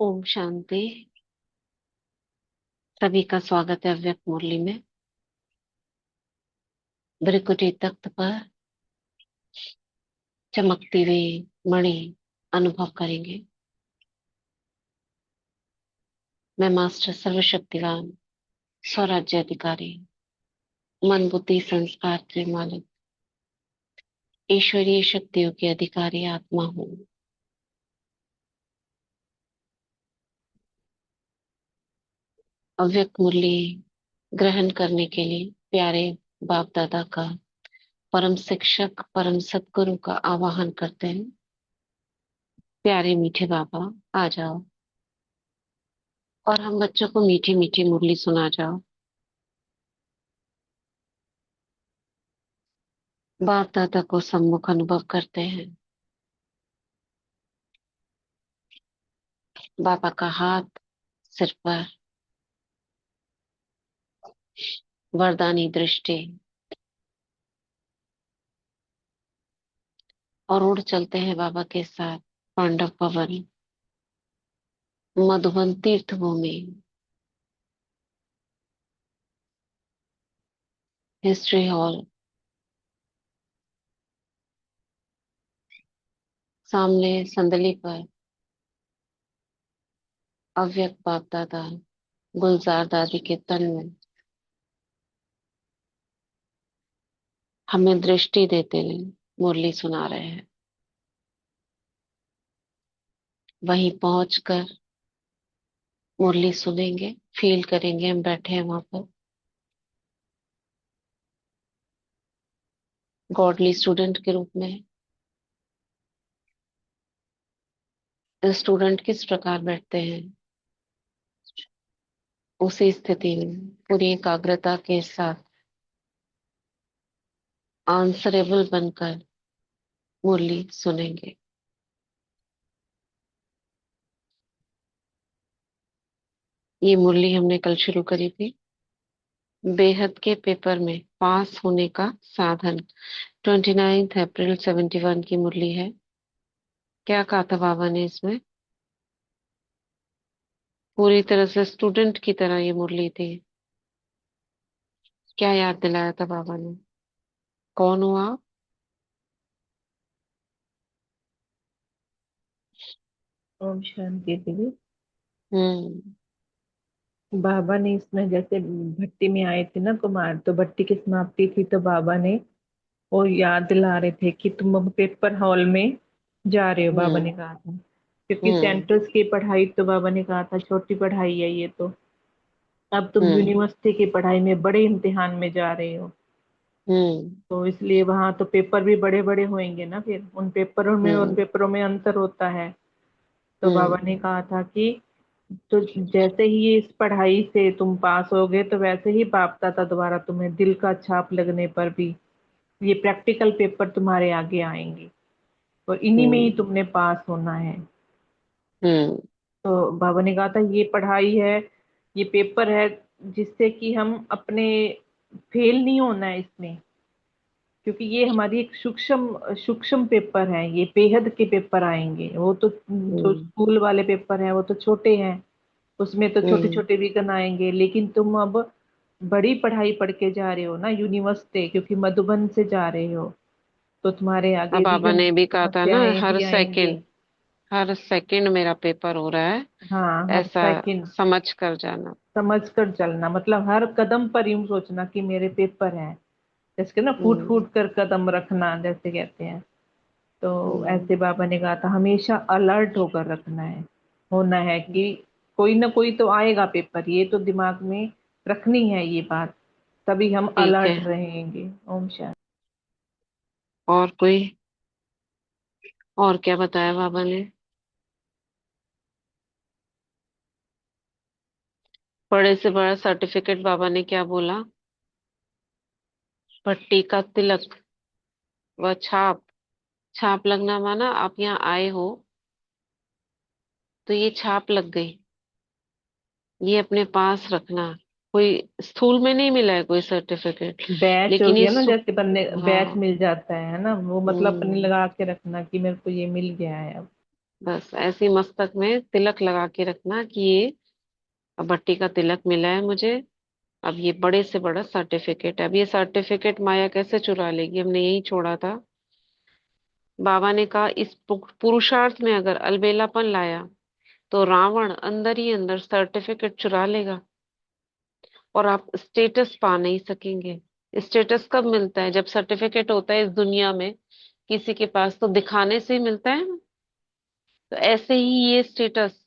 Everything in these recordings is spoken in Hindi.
ओम शांति। सभी का स्वागत है अव्यक्त मुरली में। भृकुटी तख्त पर चमकती हुई मणि अनुभव करेंगे। मैं मास्टर सर्वशक्तिवान स्वराज्य अधिकारी मन बुद्धि संस्कार के मालिक ईश्वरीय शक्तियों के अधिकारी आत्मा हूँ। अव्यक्त मुरली ग्रहण करने के लिए प्यारे बाप दादा का, परम शिक्षक परम सदगुरु का आवाहन करते हैं। प्यारे मीठे बाबा आ जाओ और हम बच्चों को मीठी मीठी मुरली सुना जाओ। बाप दादा को सम्मुख अनुभव करते हैं। बाबा का हाथ सिर पर, वरदानी दृष्टि, और उड़ चलते हैं बाबा के साथ पांडव भवन, मधुबन तीर्थ भूमि, हिस्ट्री हॉल। सामने संदली पर अव्यक्त बाप दादा गुलजार दादी के तन में हमें दृष्टि देते हुए मुरली सुना रहे हैं। वहीं पहुंचकर मुरली सुनेंगे, फील करेंगे। हम बैठे हैं वहां पर गॉडली स्टूडेंट के रूप में। स्टूडेंट किस प्रकार बैठते हैं, उसी स्थिति में पूरी एकाग्रता के साथ आंसरेबल बनकर मुरली सुनेंगे। ये मुरली हमने कल शुरू करी थी। बेहद के पेपर में पास होने का साधन। 29 अप्रैल 71 की मुरली है। क्या कहा था बाबा ने इसमें? पूरी तरह से स्टूडेंट की तरह ये मुरली थी। क्या याद दिलाया था बाबा ने? कौन हुआ? ओम शांति देवी। हम्म। बाबा ने इसमें जैसे भट्टी में आए थे ना कुमार, तो भट्टी की समाप्ति थी, तो बाबा ने वो याद दिला रहे थे कि तुम अब पेपर हॉल में जा रहे हो, बाबा हम्म। ने कहा था। क्योंकि हम्म। सेंट्रल्स की पढ़ाई तो बाबा ने कहा था छोटी पढ़ाई है ये तो। अब तुम हम्म। यूनिवर्सिटी की पढ़ाई में बड़े इम्तिहान में जा रहे हो, हम्म। तो इसलिए वहां तो पेपर भी बड़े बड़े होंगे ना, फिर उन पेपरों में और हम्म। पेपरों में अंतर होता है। तो बाबा हम्म। ने कहा था कि तो जैसे ही इस पढ़ाई से तुम पास होगे, तो वैसे ही बाप दादा दोबारा तुम्हें दिल का छाप लगने पर भी ये प्रैक्टिकल पेपर तुम्हारे आगे आएंगे, और इन्हीं में ही हम्म। तुमने पास होना है। हम्म। तो बाबा ने कहा था ये पढ़ाई है, ये पेपर है, जिससे कि हम अपने फेल नहीं होना है इसमें। क्योंकि ये हमारी एक सूक्ष्म सूक्ष्म पेपर है, ये बेहद के पेपर आएंगे। वो तो जो हम्म। स्कूल वाले पेपर हैं वो तो छोटे हैं, उसमें तो छोटे हम्म। छोटे विघ्न आएंगे। लेकिन तुम अब बड़ी पढ़ाई पढ़ के जा रहे हो ना यूनिवर्सिटी, क्योंकि मधुबन से जा रहे हो, तो तुम्हारे अब आगे बाबा विघ्न ने भी कहा था ना, समस्याएं हर भी आएंगे। सेकंड, हर सेकंड मेरा पेपर हो रहा है। हाँ, हर ऐसा सेकंड समझ कर जाना। समझ कर चलना, मतलब हर कदम पर यूं सोचना कि मेरे पेपर हैं। जैसे कि ना फूट हम्म। फूट कर कदम रखना जैसे कहते हैं। तो हम्म। ऐसे बाबा ने कहा था हमेशा अलर्ट होकर रखना है, होना है कि कोई ना कोई तो आएगा पेपर, ये तो दिमाग में रखनी है ये बात। तभी हम ठीक है। अलर्ट रहेंगे। ओम शांति। और कोई? और क्या बताया बाबा ने? बड़े से बड़ा सर्टिफिकेट बाबा ने क्या बोला? पट्टी का तिलक व छाप। छाप लगना माना आप यहाँ आए हो तो ये छाप लग गई। ये अपने पास रखना। कोई स्थूल में नहीं मिला है कोई सर्टिफिकेट, बैच हो लेकिन ये गया ना, जैसे बनने बैच हाँ। मिल जाता है ना, वो मतलब अपने हम्म। लगा के रखना कि मेरे को ये मिल गया है अब। बस ऐसी मस्तक में तिलक लगा के रखना कि ये अब भट्टी का तिलक मिला है मुझे। अब ये बड़े से बड़ा सर्टिफिकेट है, अब ये सर्टिफिकेट माया कैसे चुरा लेगी, हमने यही छोड़ा था। बाबा ने कहा इस पुरुषार्थ में अगर अलबेलापन लाया तो रावण अंदर ही अंदर सर्टिफिकेट चुरा लेगा और आप स्टेटस पा नहीं सकेंगे। स्टेटस कब मिलता है? जब सर्टिफिकेट होता है इस दुनिया में किसी के पास, तो दिखाने से ही मिलता है ना। तो ऐसे ही ये स्टेटस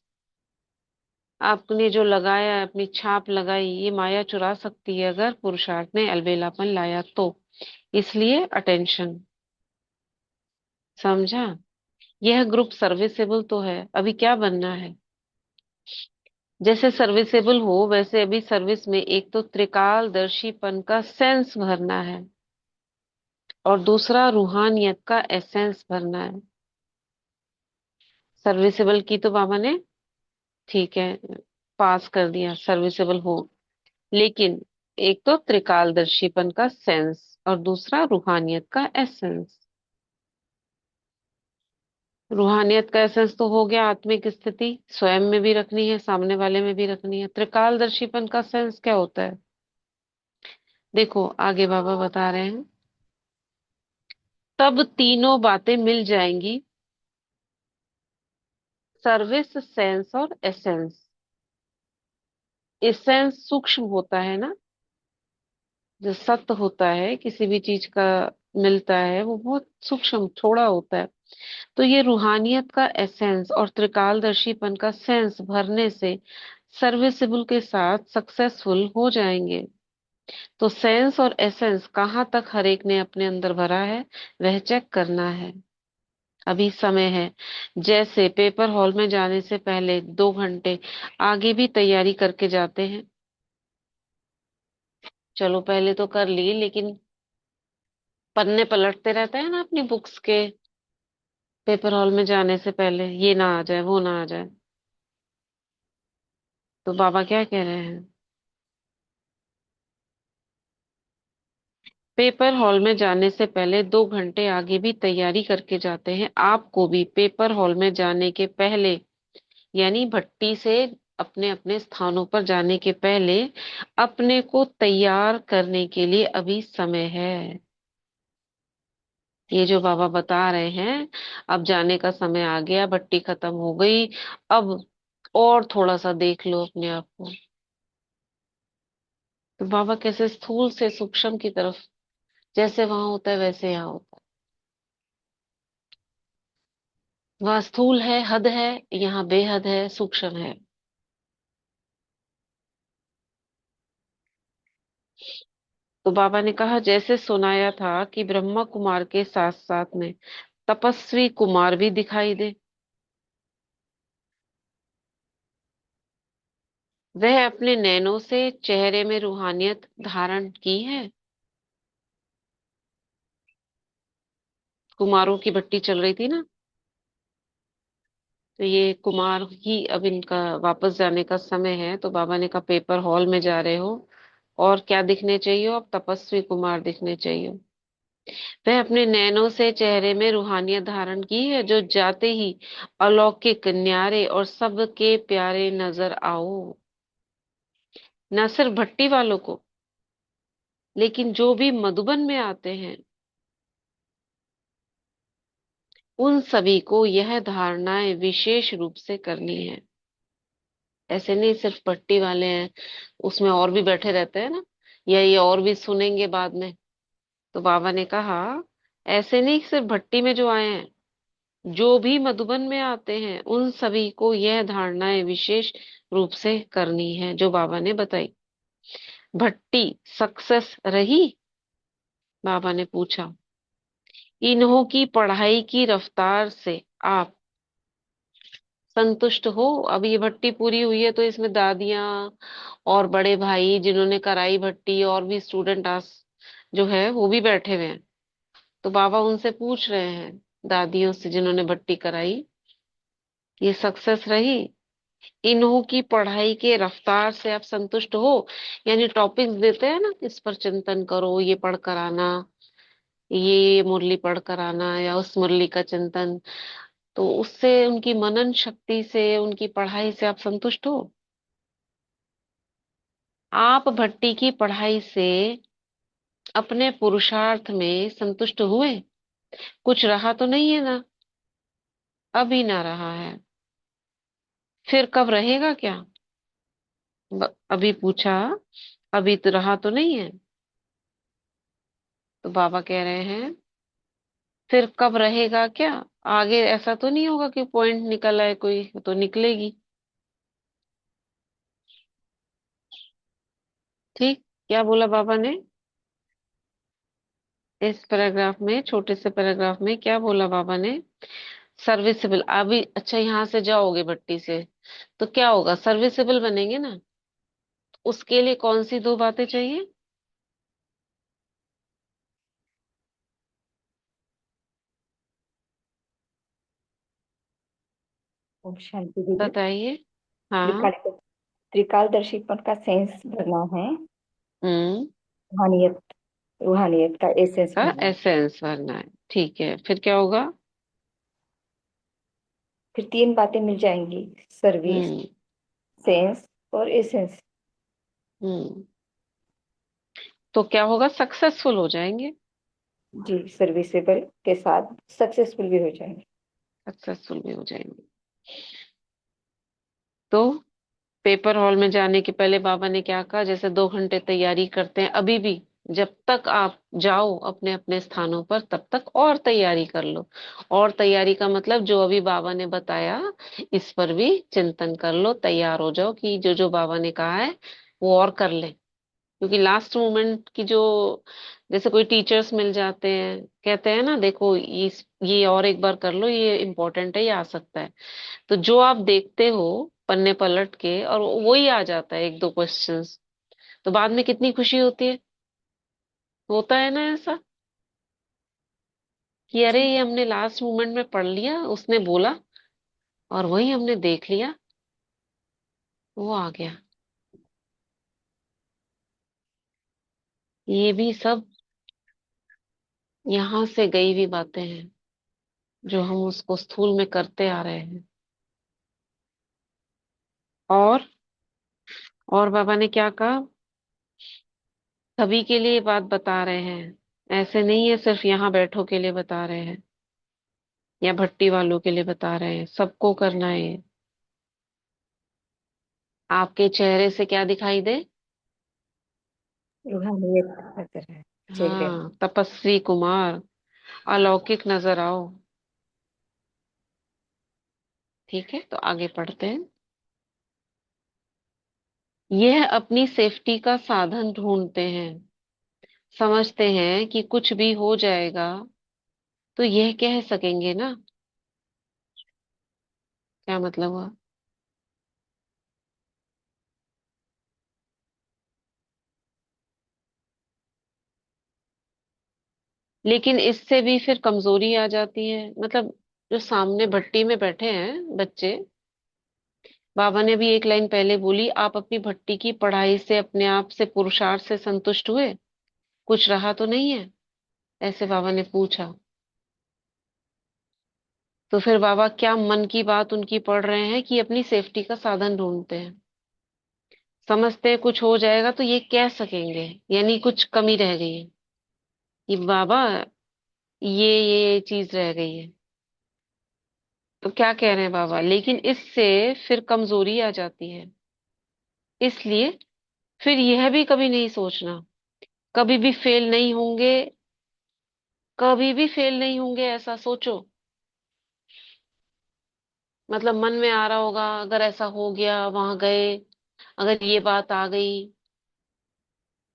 आपने जो लगाया है, अपनी छाप लगाई, ये माया चुरा सकती है अगर पुरुषार्थ में अलबेलापन लाया तो। इसलिए अटेंशन, समझा? यह ग्रुप सर्विसेबल तो है, अभी क्या बनना है? जैसे सर्विसेबल हो वैसे अभी सर्विस में एक तो त्रिकालदर्शीपन का सेंस भरना है और दूसरा रूहानियत का एसेंस भरना है। सर्विसेबल की तो बाबा ने, ठीक है, पास कर दिया, सर्विसेबल हो, लेकिन एक तो त्रिकालदर्शीपन का सेंस और दूसरा रूहानियत का एसेंस। रूहानियत का एसेंस तो हो गया, आत्मिक स्थिति स्वयं में भी रखनी है, सामने वाले में भी रखनी है। त्रिकालदर्शीपन का सेंस क्या होता है? देखो आगे बाबा बता रहे हैं, तब तीनों बातें मिल जाएंगी, सर्विस, सेंस और एसेंस। एसेंस सूक्ष्म होता है ना, जो सत्य होता है किसी भी चीज का मिलता है वो बहुत सूक्ष्म थोड़ा होता है। तो ये रूहानियत का एसेंस और त्रिकालदर्शीपन का सेंस भरने से सर्विसेबल के साथ सक्सेसफुल हो जाएंगे। तो सेंस और एसेंस कहाँ तक हर एक ने अपने अंदर भरा है, वह चेक करना है। अभी समय है। जैसे पेपर हॉल में जाने से पहले 2 घंटे आगे भी तैयारी करके जाते हैं, चलो पहले तो कर ली, लेकिन पन्ने पलटते रहते हैं ना अपनी बुक्स के, पेपर हॉल में जाने से पहले ये ना आ जाए वो ना आ जाए। तो बाबा क्या कह रहे हैं, पेपर हॉल में जाने से पहले 2 घंटे आगे भी तैयारी करके जाते हैं। आपको भी पेपर हॉल में जाने के पहले, यानी भट्टी से अपने अपने स्थानों पर जाने के पहले, अपने को तैयार करने के लिए अभी समय है। ये जो बाबा बता रहे हैं, अब जाने का समय आ गया, भट्टी खत्म हो गई, अब और थोड़ा सा देख लो अपने आप को। तो बाबा कैसे स्थूल से सूक्ष्म की तरफ, जैसे वहां होता है वैसे यहाँ होता है। वहां स्थूल है, हद है, यहाँ बेहद है, सूक्ष्म है। तो बाबा ने कहा जैसे सुनाया था कि ब्रह्मा कुमार के साथ साथ में तपस्वी कुमार भी दिखाई दे, वह अपने नैनों से चेहरे में रूहानियत धारण की है। कुमारों की भट्टी चल रही थी ना, तो ये कुमार ही अब इनका वापस जाने का समय है। तो बाबा ने कहा पेपर हॉल में जा रहे हो और क्या दिखने चाहिए, अब तपस्वी कुमार दिखने चाहिए। वह अपने नैनों से चेहरे में रूहानियत धारण की है, जो जाते ही अलौकिक, न्यारे और सबके प्यारे नजर आओ। न सिर्फ भट्टी वालों को, लेकिन जो भी मधुबन में आते हैं उन सभी को यह धारणाएं विशेष रूप से करनी है। ऐसे नहीं सिर्फ भट्टी वाले हैं, उसमें और भी बैठे रहते हैं ना, या ये और भी सुनेंगे बाद में। तो बाबा ने कहा ऐसे नहीं सिर्फ भट्टी में जो आए हैं, जो भी मधुबन में आते हैं उन सभी को यह धारणाएं विशेष रूप से करनी है जो बाबा ने बताई। भट्टी सक्सेस रही? बाबा ने पूछा। इन्हों की पढ़ाई की रफ्तार से आप संतुष्ट हो? अब ये भट्टी पूरी हुई है तो इसमें दादियां और बड़े भाई जिन्होंने कराई भट्टी और भी स्टूडेंट आस जो है वो भी बैठे हुए हैं। तो बाबा उनसे पूछ रहे हैं, दादियों से जिन्होंने भट्टी कराई, ये सक्सेस रही? इन्हों की पढ़ाई के रफ्तार से आप संतुष्ट हो? यानी टॉपिक्स देते हैं ना, इस पर चिंतन करो, ये पढ़ कर आना, ये मुरली पढ़ कर आना, या उस मुरली का चिंतन, तो उससे, उनकी मनन शक्ति से, उनकी पढ़ाई से आप संतुष्ट हो? आप भट्टी की पढ़ाई से, अपने पुरुषार्थ में संतुष्ट हुए? कुछ रहा तो नहीं है ना? अभी ना रहा है, फिर कब रहेगा क्या? अभी पूछा, अभी तो रहा तो नहीं है। तो बाबा कह रहे हैं, फिर कब रहेगा क्या? आगे ऐसा तो नहीं होगा कि पॉइंट निकल आए, कोई तो निकलेगी। ठीक। क्या बोला बाबा ने? इस पैराग्राफ में, छोटे से पैराग्राफ में क्या बोला बाबा ने? सर्विसेबल। अभी अच्छा, यहाँ से जाओगे भट्टी से तो क्या होगा? सर्विसेबल बनेंगे ना। उसके लिए कौन सी दो बातें चाहिए? ओम शांति दीदी। बताइए। हाँ। त्रिकाल त्रिकालदर्शीपन का सेंस भरना है। हम्म। रूहानियत, रूहानियत का एसेंस का भरना है। एसेंस भरना है। ठीक है, फिर क्या होगा? फिर तीन बातें मिल जाएंगी, सर्विस, हम्म। सेंस और एसेंस। हम्म। तो क्या होगा? सक्सेसफुल हो जाएंगे। जी, सर्विसेबल के साथ सक्सेसफुल भी हो जाएंगे। सक्सेसफुल भी हो जाएंगे। तो पेपर हॉल में जाने के पहले बाबा ने क्या कहा? जैसे 2 घंटे तैयारी करते हैं अभी भी, जब तक आप जाओ अपने अपने स्थानों पर तब तक और तैयारी कर लो। और तैयारी का मतलब जो अभी बाबा ने बताया, इस पर भी चिंतन कर लो, तैयार हो जाओ कि जो जो बाबा ने कहा है वो और कर ले। क्योंकि लास्ट मोमेंट की जो, जैसे कोई टीचर्स मिल जाते हैं, कहते हैं ना, देखो ये और एक बार कर लो, ये इम्पोर्टेंट है, ये आ सकता है। तो जो आप देखते हो पन्ने पलट के और वही आ जाता है, एक दो क्वेश्चंस, तो बाद में कितनी खुशी होती है। होता है ना ऐसा, कि अरे जी। ये हमने लास्ट मोमेंट में पढ़ लिया, उसने बोला और वही हमने देख लिया, वो आ गया। ये भी सब यहाँ से गई हुई बातें हैं, जो हम उसको स्थूल में करते आ रहे हैं। और बाबा ने क्या कहा? सभी के लिए ये बात बता रहे हैं, ऐसे नहीं है सिर्फ यहाँ बैठो के लिए बता रहे हैं, या भट्टी वालों के लिए बता रहे हैं, सबको करना है ये। आपके चेहरे से क्या दिखाई दे? रूहानियत नजर है चेहरे में। हाँ, तपस्वी कुमार, अलौकिक नजर आओ। ठीक है, तो आगे पढ़ते हैं। यह अपनी सेफ्टी का साधन ढूंढते हैं, समझते हैं कि कुछ भी हो जाएगा तो यह कह सकेंगे ना। क्या मतलब हुआ? लेकिन इससे भी फिर कमजोरी आ जाती है, मतलब जो सामने भट्टी में बैठे हैं बच्चे, बाबा ने भी एक लाइन पहले बोली, आप अपनी भट्टी की पढ़ाई से, अपने आप से, पुरुषार्थ से संतुष्ट हुए? कुछ रहा तो नहीं है? ऐसे बाबा ने पूछा। तो फिर बाबा क्या मन की बात उनकी पढ़ रहे हैं कि अपनी सेफ्टी का साधन ढूंढते हैं, समझते हैं कुछ हो जाएगा तो ये कह सकेंगे, यानी कुछ कमी रह गई है कि बाबा ये चीज रह गई है। तो क्या कह रहे हैं बाबा? लेकिन इससे फिर कमजोरी आ जाती है, इसलिए फिर यह भी कभी नहीं सोचना, कभी भी फेल नहीं होंगे, कभी भी फेल नहीं होंगे ऐसा सोचो। मतलब मन में आ रहा होगा, अगर ऐसा हो गया, वहां गए, अगर ये बात आ गई,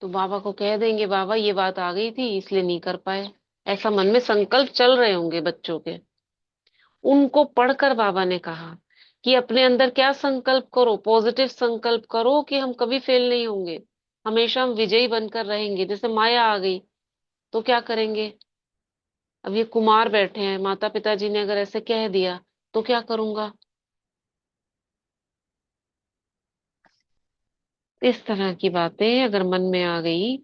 तो बाबा को कह देंगे, बाबा ये बात आ गई थी इसलिए नहीं कर पाए। ऐसा मन में संकल्प चल रहे होंगे बच्चों के। उनको पढ़कर बाबा ने कहा कि अपने अंदर क्या संकल्प करो, पॉजिटिव संकल्प करो कि हम कभी फेल नहीं होंगे, हमेशा हम विजयी बनकर रहेंगे। जैसे माया आ गई तो क्या करेंगे? अब ये कुमार बैठे हैं, माता पिताजी ने अगर ऐसे कह दिया तो क्या करूंगा? इस तरह की बातें अगर मन में आ गई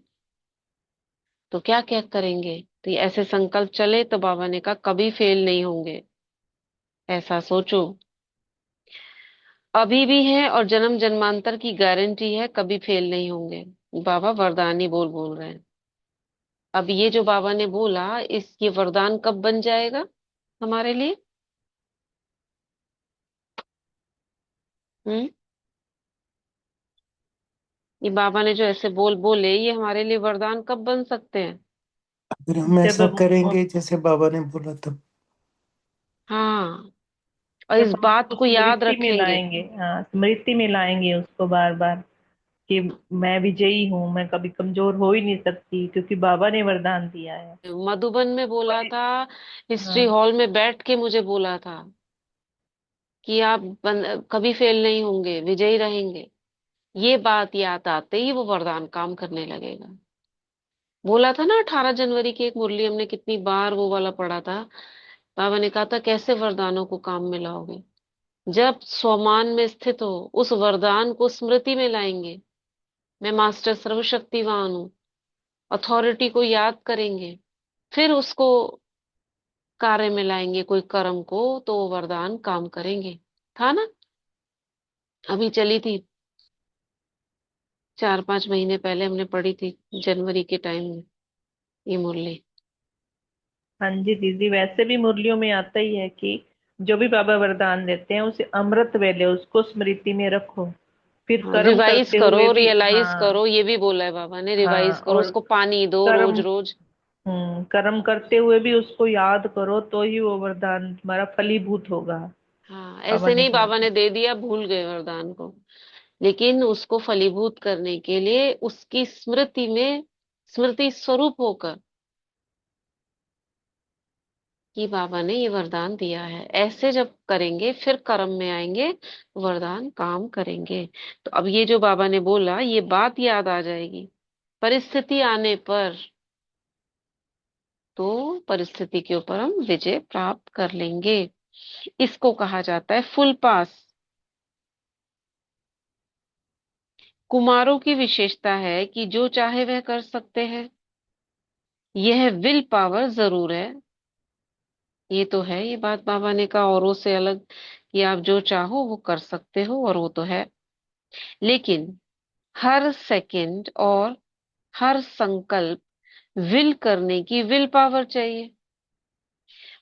तो क्या क्या करेंगे? तो ये ऐसे संकल्प चले, तो बाबा ने कहा कभी फेल नहीं होंगे। ऐसा सोचो। अभी भी है और जन्म जन्मांतर की गारंटी है, कभी फेल नहीं होंगे। बाबा वरदान ही बोल बोल रहे हैं। अब ये जो बाबा ने बोला, ये वरदान कब बन जाएगा हमारे लिए? हम्म। ये बाबा ने जो ऐसे बोल बोले, ये हमारे लिए वरदान कब बन सकते हैं? अगर हम जब ऐसा हम करेंगे जैसे बाबा ने बोला तब। हाँ, और जब इस हम बात उसको को याद स्मृति में रखेंगे। लाएंगे, हाँ स्मृति में लाएंगे उसको बार बार, कि मैं विजयी हूँ, मैं कभी कमजोर हो ही नहीं सकती, क्योंकि बाबा ने वरदान दिया है। मधुबन में बोला और था, हिस्ट्री हाँ, हॉल में बैठ के मुझे बोला था कि आप कभी फेल नहीं होंगे, विजयी रहेंगे। ये बात याद आते ही वो वरदान काम करने लगेगा। बोला था ना 18 जनवरी की एक मुरली, हमने कितनी बार वो वाला पढ़ा था। बाबा ने कहा था कैसे वरदानों को काम में लाओगे? जब स्वमान में स्थित हो, उस वरदान को स्मृति में लाएंगे। मैं मास्टर सर्वशक्तिवान हूँ, अथॉरिटी को याद करेंगे, फिर उसको कार्य में लाएंगे कोई कर्म को, तो वो वरदान काम करेंगे। था ना? अभी चली थी, 4-5 महीने पहले हमने पढ़ी थी, जनवरी के टाइम में, ये मुरली। हाँ जी दीदी, वैसे भी मुरलियों में आता ही है कि जो भी बाबा वरदान देते हैं उसे अमृत वेले उसको स्मृति में रखो, फिर हाँ, कर्म रिवाइज करते करो, हुए भी, रियलाइज हाँ करो, ये भी बोला है बाबा ने, हाँ, रिवाइज करो, और उसको पानी दो रोज कर्म, रोज। कर्म करते हुए भी उसको याद करो, तो ही वो वरदान तुम्हारा फलीभूत होगा। हाँ, बाबा ऐसे ने नहीं कहा बाबा था। ने दे दिया भूल गए वरदान को, लेकिन उसको फलीभूत करने के लिए उसकी स्मृति में, स्मृति स्वरूप होकर कि बाबा ने ये वरदान दिया है, ऐसे जब करेंगे फिर कर्म में आएंगे, वरदान काम करेंगे। तो अब ये जो बाबा ने बोला, ये बात याद आ जाएगी परिस्थिति आने पर, तो परिस्थिति के ऊपर हम विजय प्राप्त कर लेंगे। इसको कहा जाता है फुल पास। कुमारों की विशेषता है कि जो चाहे वह कर सकते हैं। यह विल पावर जरूर है। ये तो है, ये बात बाबा ने कहा औरों से अलग, कि आप जो चाहो वो कर सकते हो, और वो तो है। लेकिन हर सेकंड और हर संकल्प विल करने की विल पावर चाहिए।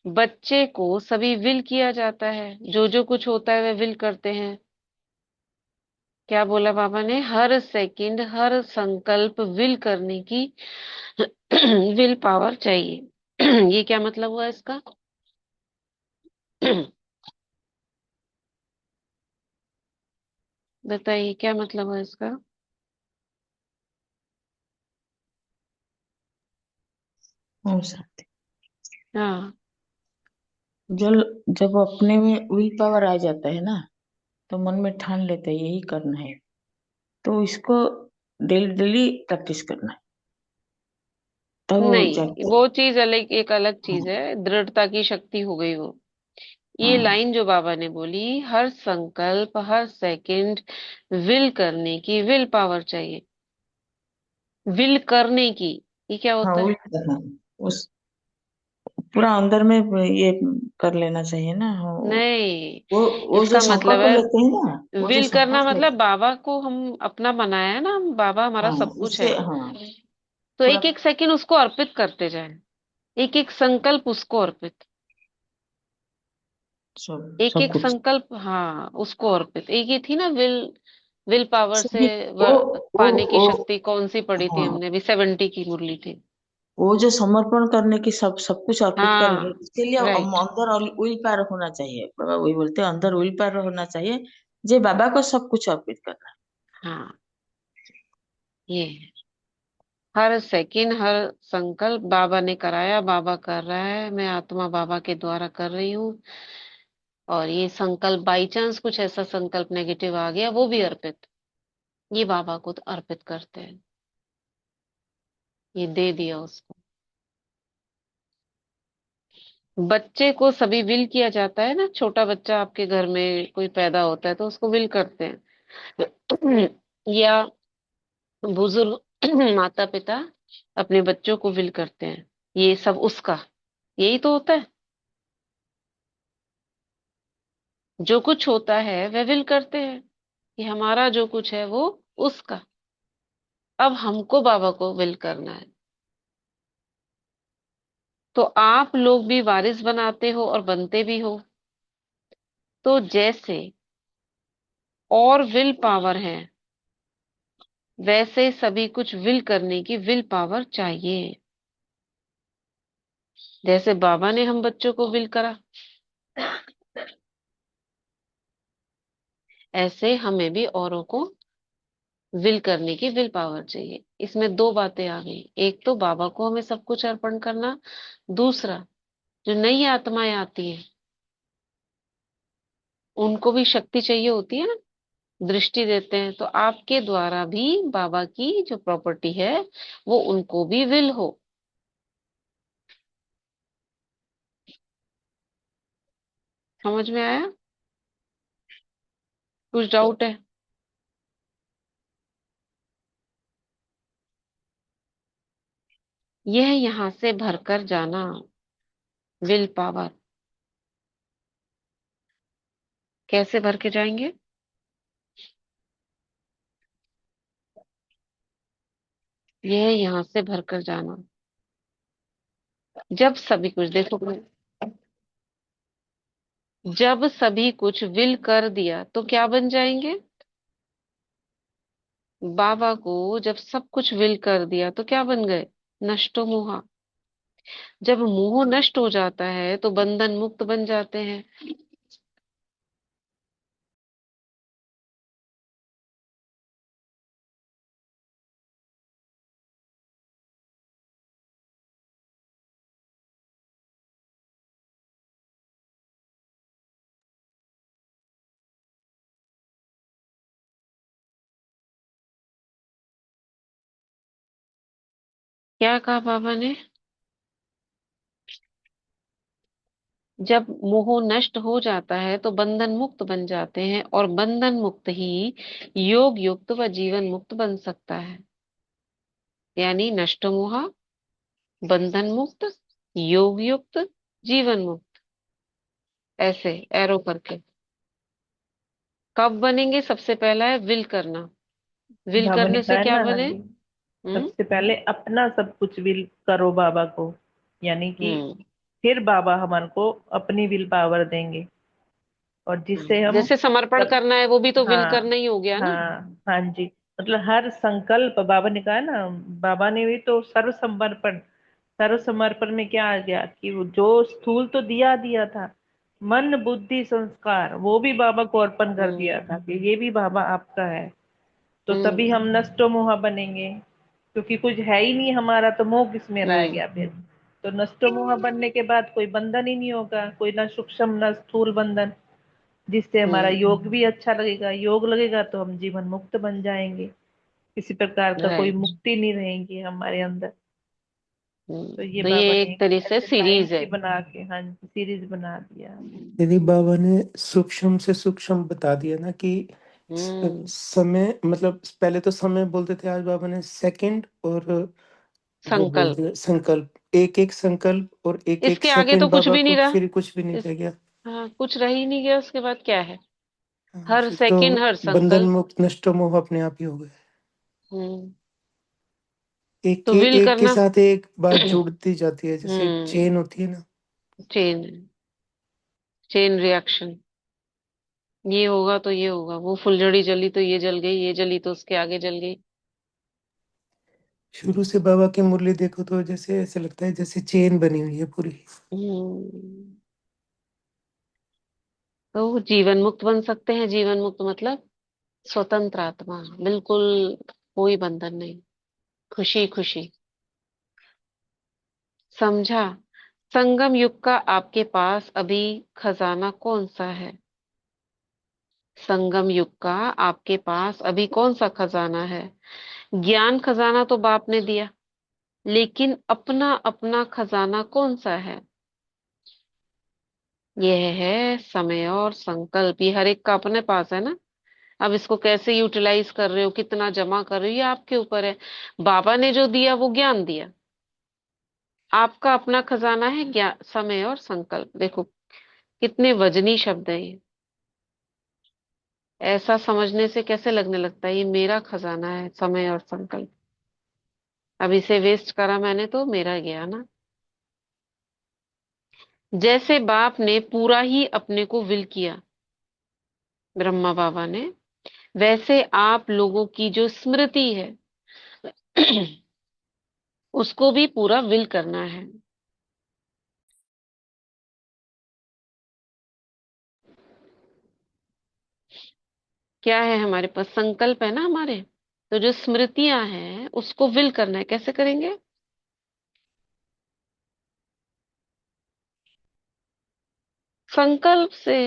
बच्चे को सभी विल किया जाता है, जो जो कुछ होता है वह विल करते हैं। क्या बोला बाबा ने? हर सेकंड हर संकल्प विल करने की विल पावर चाहिए। ये क्या मतलब हुआ इसका? बताइए क्या मतलब हुआ इसका? ओम शांति। हाँ। जल जब अपने में विल पावर आ जाता है ना, तो मन में ठान लेते हैं यही करना है, तो इसको डेली डेली प्रैक्टिस करना है, तब वो नहीं, जागता है। वो चीज अलग, एक अलग चीज हाँ है, दृढ़ता की शक्ति हो गई वो। ये हाँ लाइन जो बाबा ने बोली, हर संकल्प हर सेकंड विल करने की विल पावर चाहिए। विल करने की, ये क्या हाँ, होता विल है? करना, उस पूरा अंदर में ये कर लेना चाहिए ना। हाँ, नहीं, वो जो इसका मतलब संकल्प है लेते हैं ना, वो जो विल करना संकल्प मतलब लेते बाबा को हम अपना बनाया है ना, हम बाबा हमारा हैं, हाँ सब कुछ उससे, है। हाँ तो पूरा एक एक सेकंड उसको अर्पित करते जाए, एक एक संकल्प उसको अर्पित, सब एक सब एक कुछ। संकल्प, हाँ उसको अर्पित। एक ही थी ना विल, विल पावर से सभी वो वो पाने की वो शक्ति, कौन सी पढ़ी थी हाँ, हमने भी? 70 की मुरली थी। वो जो समर्पण करने की सब सब कुछ अर्पित करेंगे, हाँ, इसके लिए राइट। अंदर विल पावर होना चाहिए। बाबा वही बोलते हैं, अंदर विल पावर होना चाहिए, जे बाबा को सब कुछ अर्पित करना है। हाँ, ये है। हर सेकंड हर संकल्प बाबा ने कराया, बाबा कर रहा है, मैं आत्मा बाबा के द्वारा कर रही हूँ। और ये संकल्प बाई चांस कुछ ऐसा संकल्प नेगेटिव आ गया, वो भी अर्पित, ये बाबा को तो अर्पित करते हैं, ये दे दिया उसको। बच्चे को सभी विल किया जाता है ना, छोटा बच्चा आपके घर में कोई पैदा होता है तो उसको विल करते हैं। या बुजुर्ग माता पिता अपने बच्चों को विल करते हैं, ये सब उसका, यही तो होता है। जो कुछ होता है वह विल करते हैं कि हमारा जो कुछ है वो उसका। अब हमको बाबा को विल करना है। तो आप लोग भी वारिस बनाते हो और बनते भी हो। तो जैसे और विल पावर है, वैसे सभी कुछ विल करने की विल पावर चाहिए। जैसे बाबा ने हम बच्चों को विल करा, ऐसे हमें भी औरों को विल करने की विल पावर चाहिए। इसमें दो बातें आ गई, एक तो बाबा को हमें सब कुछ अर्पण करना, दूसरा जो नई आत्माएं आती हैं उनको भी शक्ति चाहिए होती है ना, दृष्टि देते हैं। तो आपके द्वारा भी बाबा की जो प्रॉपर्टी है वो उनको भी विल हो। समझ में आया? कुछ डाउट है? यह यहां से भरकर जाना, विल पावर। कैसे भर के जाएंगे? यह यहां से भरकर जाना। जब सभी कुछ देखो, जब सभी कुछ विल कर दिया तो क्या बन जाएंगे? बाबा को जब सब कुछ विल कर दिया तो क्या बन गए? नष्टो मोहा। जब मोह नष्ट हो जाता है तो बंधन मुक्त बन जाते हैं। क्या कहा बाबा ने? जब मोह नष्ट हो जाता है तो बंधन मुक्त बन जाते हैं, और बंधन मुक्त ही योग युक्त व जीवन मुक्त बन सकता है। यानी नष्ट मोह, बंधन मुक्त, योग युक्त, जीवन मुक्त, ऐसे एरो करके। कब बनेंगे? सबसे पहला है विल करना। विल बाबा ने करने कहा से है क्या ना, हाँ बने? जी, हम्म। सबसे पहले अपना सब कुछ विल करो बाबा को, यानी कि हम्म। फिर बाबा हमारे को अपनी विल पावर देंगे, और जिससे हम जैसे समर्पण कर, करना है वो भी तो विल हाँ करना ही हो गया ना। हाँ हाँ जी, मतलब हर संकल्प बाबा ने कहा ना, बाबा ने भी तो सर्व समर्पण, सर्व समर्पण में क्या आ गया कि वो जो स्थूल तो दिया दिया था, मन बुद्धि संस्कार वो भी बाबा को अर्पण कर दिया हम्म। था कि ये भी बाबा आपका है। तो तभी हम्म। हम नष्टो मोहा बनेंगे, क्योंकि कुछ है ही नहीं हमारा, तो मोह किस में रह हम्म। गया फिर। तो नष्टो मोहा बनने के बाद कोई बंधन ही नहीं होगा, कोई ना सूक्ष्म ना स्थूल बंधन, जिससे हमारा हम्म। योग भी अच्छा लगेगा। योग लगेगा तो हम जीवन मुक्त बन जाएंगे, किसी प्रकार का कोई राइट। मुक्ति नहीं रहेगी हमारे अंदर। तो ये तो बाबा ये ने एक तरह से ऐसे सीरीज साइंस है। ही बना के, हाँ सीरीज बना दिया। यदि बाबा ने सूक्ष्म से सूक्ष्म बता दिया ना कि हम्म। समय, मतलब पहले तो समय बोलते थे, आज बाबा ने सेकंड और वो बोल संकल्प। दिया संकल्प। एक एक संकल्प और एक एक इसके आगे तो सेकंड कुछ बाबा भी नहीं को रहा। फिर कुछ भी नहीं इस रह गया। हाँ, कुछ रह ही नहीं गया। उसके बाद क्या है? हाँ, हर फिर तो सेकंड हर बंधन संकल्प। मुक्त नष्ट मोह अपने आप ही हो गए। हम्म। एक तो के विल एक के करना। साथ एक बात जुड़ती जाती है, जैसे हम्म। चेन होती है ना। Chain, chain reaction. ये होगा तो ये होगा, वो फुलझड़ी जली तो ये जल गई, ये जली तो उसके आगे जल गई। शुरू से बाबा की मुरली देखो तो जैसे ऐसे लगता है जैसे चेन बनी हुई है पूरी। हम्म। तो जीवन मुक्त बन सकते हैं। जीवन मुक्त मतलब स्वतंत्र आत्मा, बिल्कुल कोई बंधन नहीं, खुशी खुशी। समझा? संगम युग का आपके पास अभी खजाना कौन सा है? संगम युग का आपके पास अभी कौन सा खजाना है? ज्ञान खजाना तो बाप ने दिया, लेकिन अपना अपना खजाना कौन सा है? यह है समय और संकल्प। ये हर एक का अपने पास है ना। अब इसको कैसे यूटिलाइज कर रहे हो, कितना जमा कर रहे हो, ये आपके ऊपर है। बाबा ने जो दिया वो ज्ञान दिया। आपका अपना खजाना है ज्ञान, समय और संकल्प। देखो कितने वजनी शब्द है ये। ऐसा समझने से कैसे लगने लगता है ये मेरा खजाना है समय और संकल्प। अब इसे वेस्ट करा मैंने तो मेरा गया ना। जैसे बाप ने पूरा ही अपने को विल किया, ब्रह्मा बाबा ने, वैसे आप लोगों की जो स्मृति है उसको भी पूरा विल करना है। क्या है हमारे पास? संकल्प है ना हमारे। तो जो स्मृतियां हैं उसको विल करना है। कैसे करेंगे? संकल्प से।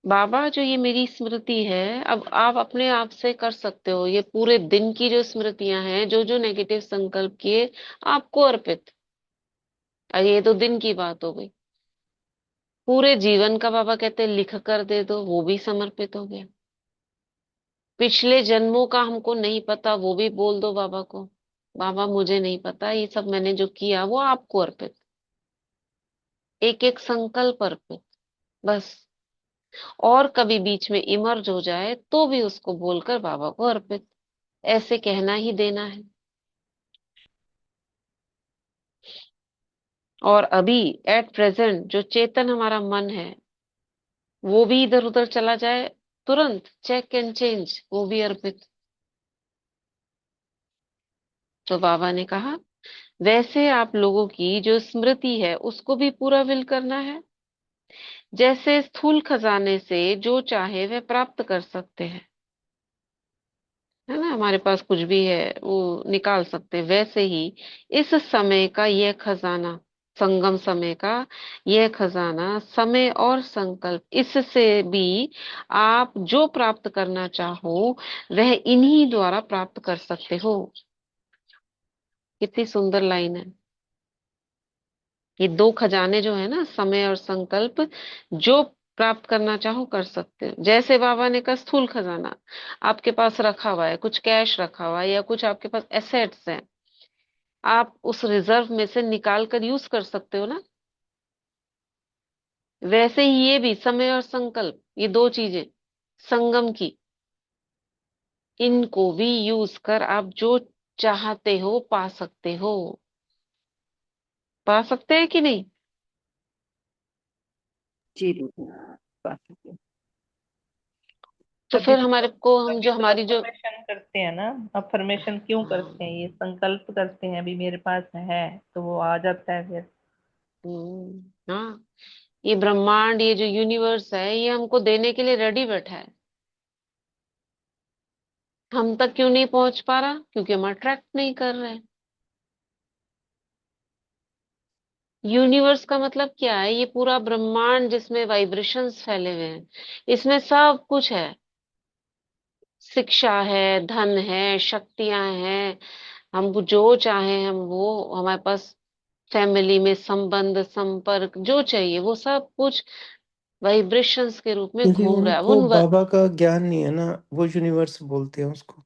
बाबा जो ये मेरी स्मृति है, अब आप अपने आप से कर सकते हो, ये पूरे दिन की जो स्मृतियां हैं, जो जो नेगेटिव संकल्प किए, आपको अर्पित। और ये तो दिन की बात हो गई। पूरे जीवन का बाबा कहते हैं लिख कर दे दो, वो भी समर्पित हो गया। पिछले जन्मों का हमको नहीं पता, वो भी बोल दो बाबा को, बाबा मुझे नहीं पता, ये सब मैंने जो किया वो आपको अर्पित। एक एक संकल्प अर्पित, बस। और कभी बीच में इमर्ज हो जाए तो भी उसको बोलकर बाबा को अर्पित, ऐसे कहना ही देना है। और अभी एट प्रेजेंट जो चेतन हमारा मन है वो भी इधर उधर चला जाए, तुरंत चेक एंड चेंज, वो भी अर्पित। तो बाबा ने कहा वैसे आप लोगों की जो स्मृति है उसको भी पूरा विल करना है। जैसे स्थूल खजाने से जो चाहे वह प्राप्त कर सकते हैं, है ना, हमारे पास कुछ भी है वो निकाल सकते हैं, वैसे ही इस समय का यह खजाना, संगम समय का यह खजाना, समय और संकल्प, इससे भी आप जो प्राप्त करना चाहो वह इन्हीं द्वारा प्राप्त कर सकते हो। कितनी सुंदर लाइन है। ये दो खजाने जो है ना, समय और संकल्प, जो प्राप्त करना चाहो कर सकते हो। जैसे बाबा ने कहा स्थूल खजाना आपके पास रखा हुआ है, कुछ कैश रखा हुआ है या कुछ आपके पास एसेट्स हैं, आप उस रिजर्व में से निकाल कर यूज कर सकते हो ना। वैसे ही ये भी समय और संकल्प, ये दो चीजें संगम की, इनको भी यूज कर आप जो चाहते हो पा सकते हो। पा सकते हैं कि नहीं? जी दीदी, बात है। तो तभी फिर तो हमारे को, हम तभी जो तो हमारी जो, अफर्मेशन करते हैं ना। अफर्मेशन क्यों हाँ, करते हैं? ये संकल्प करते हैं अभी मेरे पास है, तो वो आ जाता है फिर। हाँ, ये ब्रह्मांड, ये जो यूनिवर्स है, ये हमको देने के लिए रेडी बैठा है। हम तक क्यों नहीं पहुंच पा रहा? क्योंकि हम अट्रैक्ट नहीं कर रहे हैं। यूनिवर्स का मतलब क्या है? ये पूरा ब्रह्मांड जिसमें वाइब्रेशंस फैले हुए हैं, इसमें सब कुछ है। शिक्षा है, धन है, शक्तियां हैं, हम जो चाहे हम वो, हमारे पास फैमिली में संबंध, संपर्क, जो चाहिए वो सब कुछ वाइब्रेशंस के रूप में क्योंकि घूम रहा है उनको उन बाबा का ज्ञान नहीं है ना, वो यूनिवर्स बोलते हैं उसको,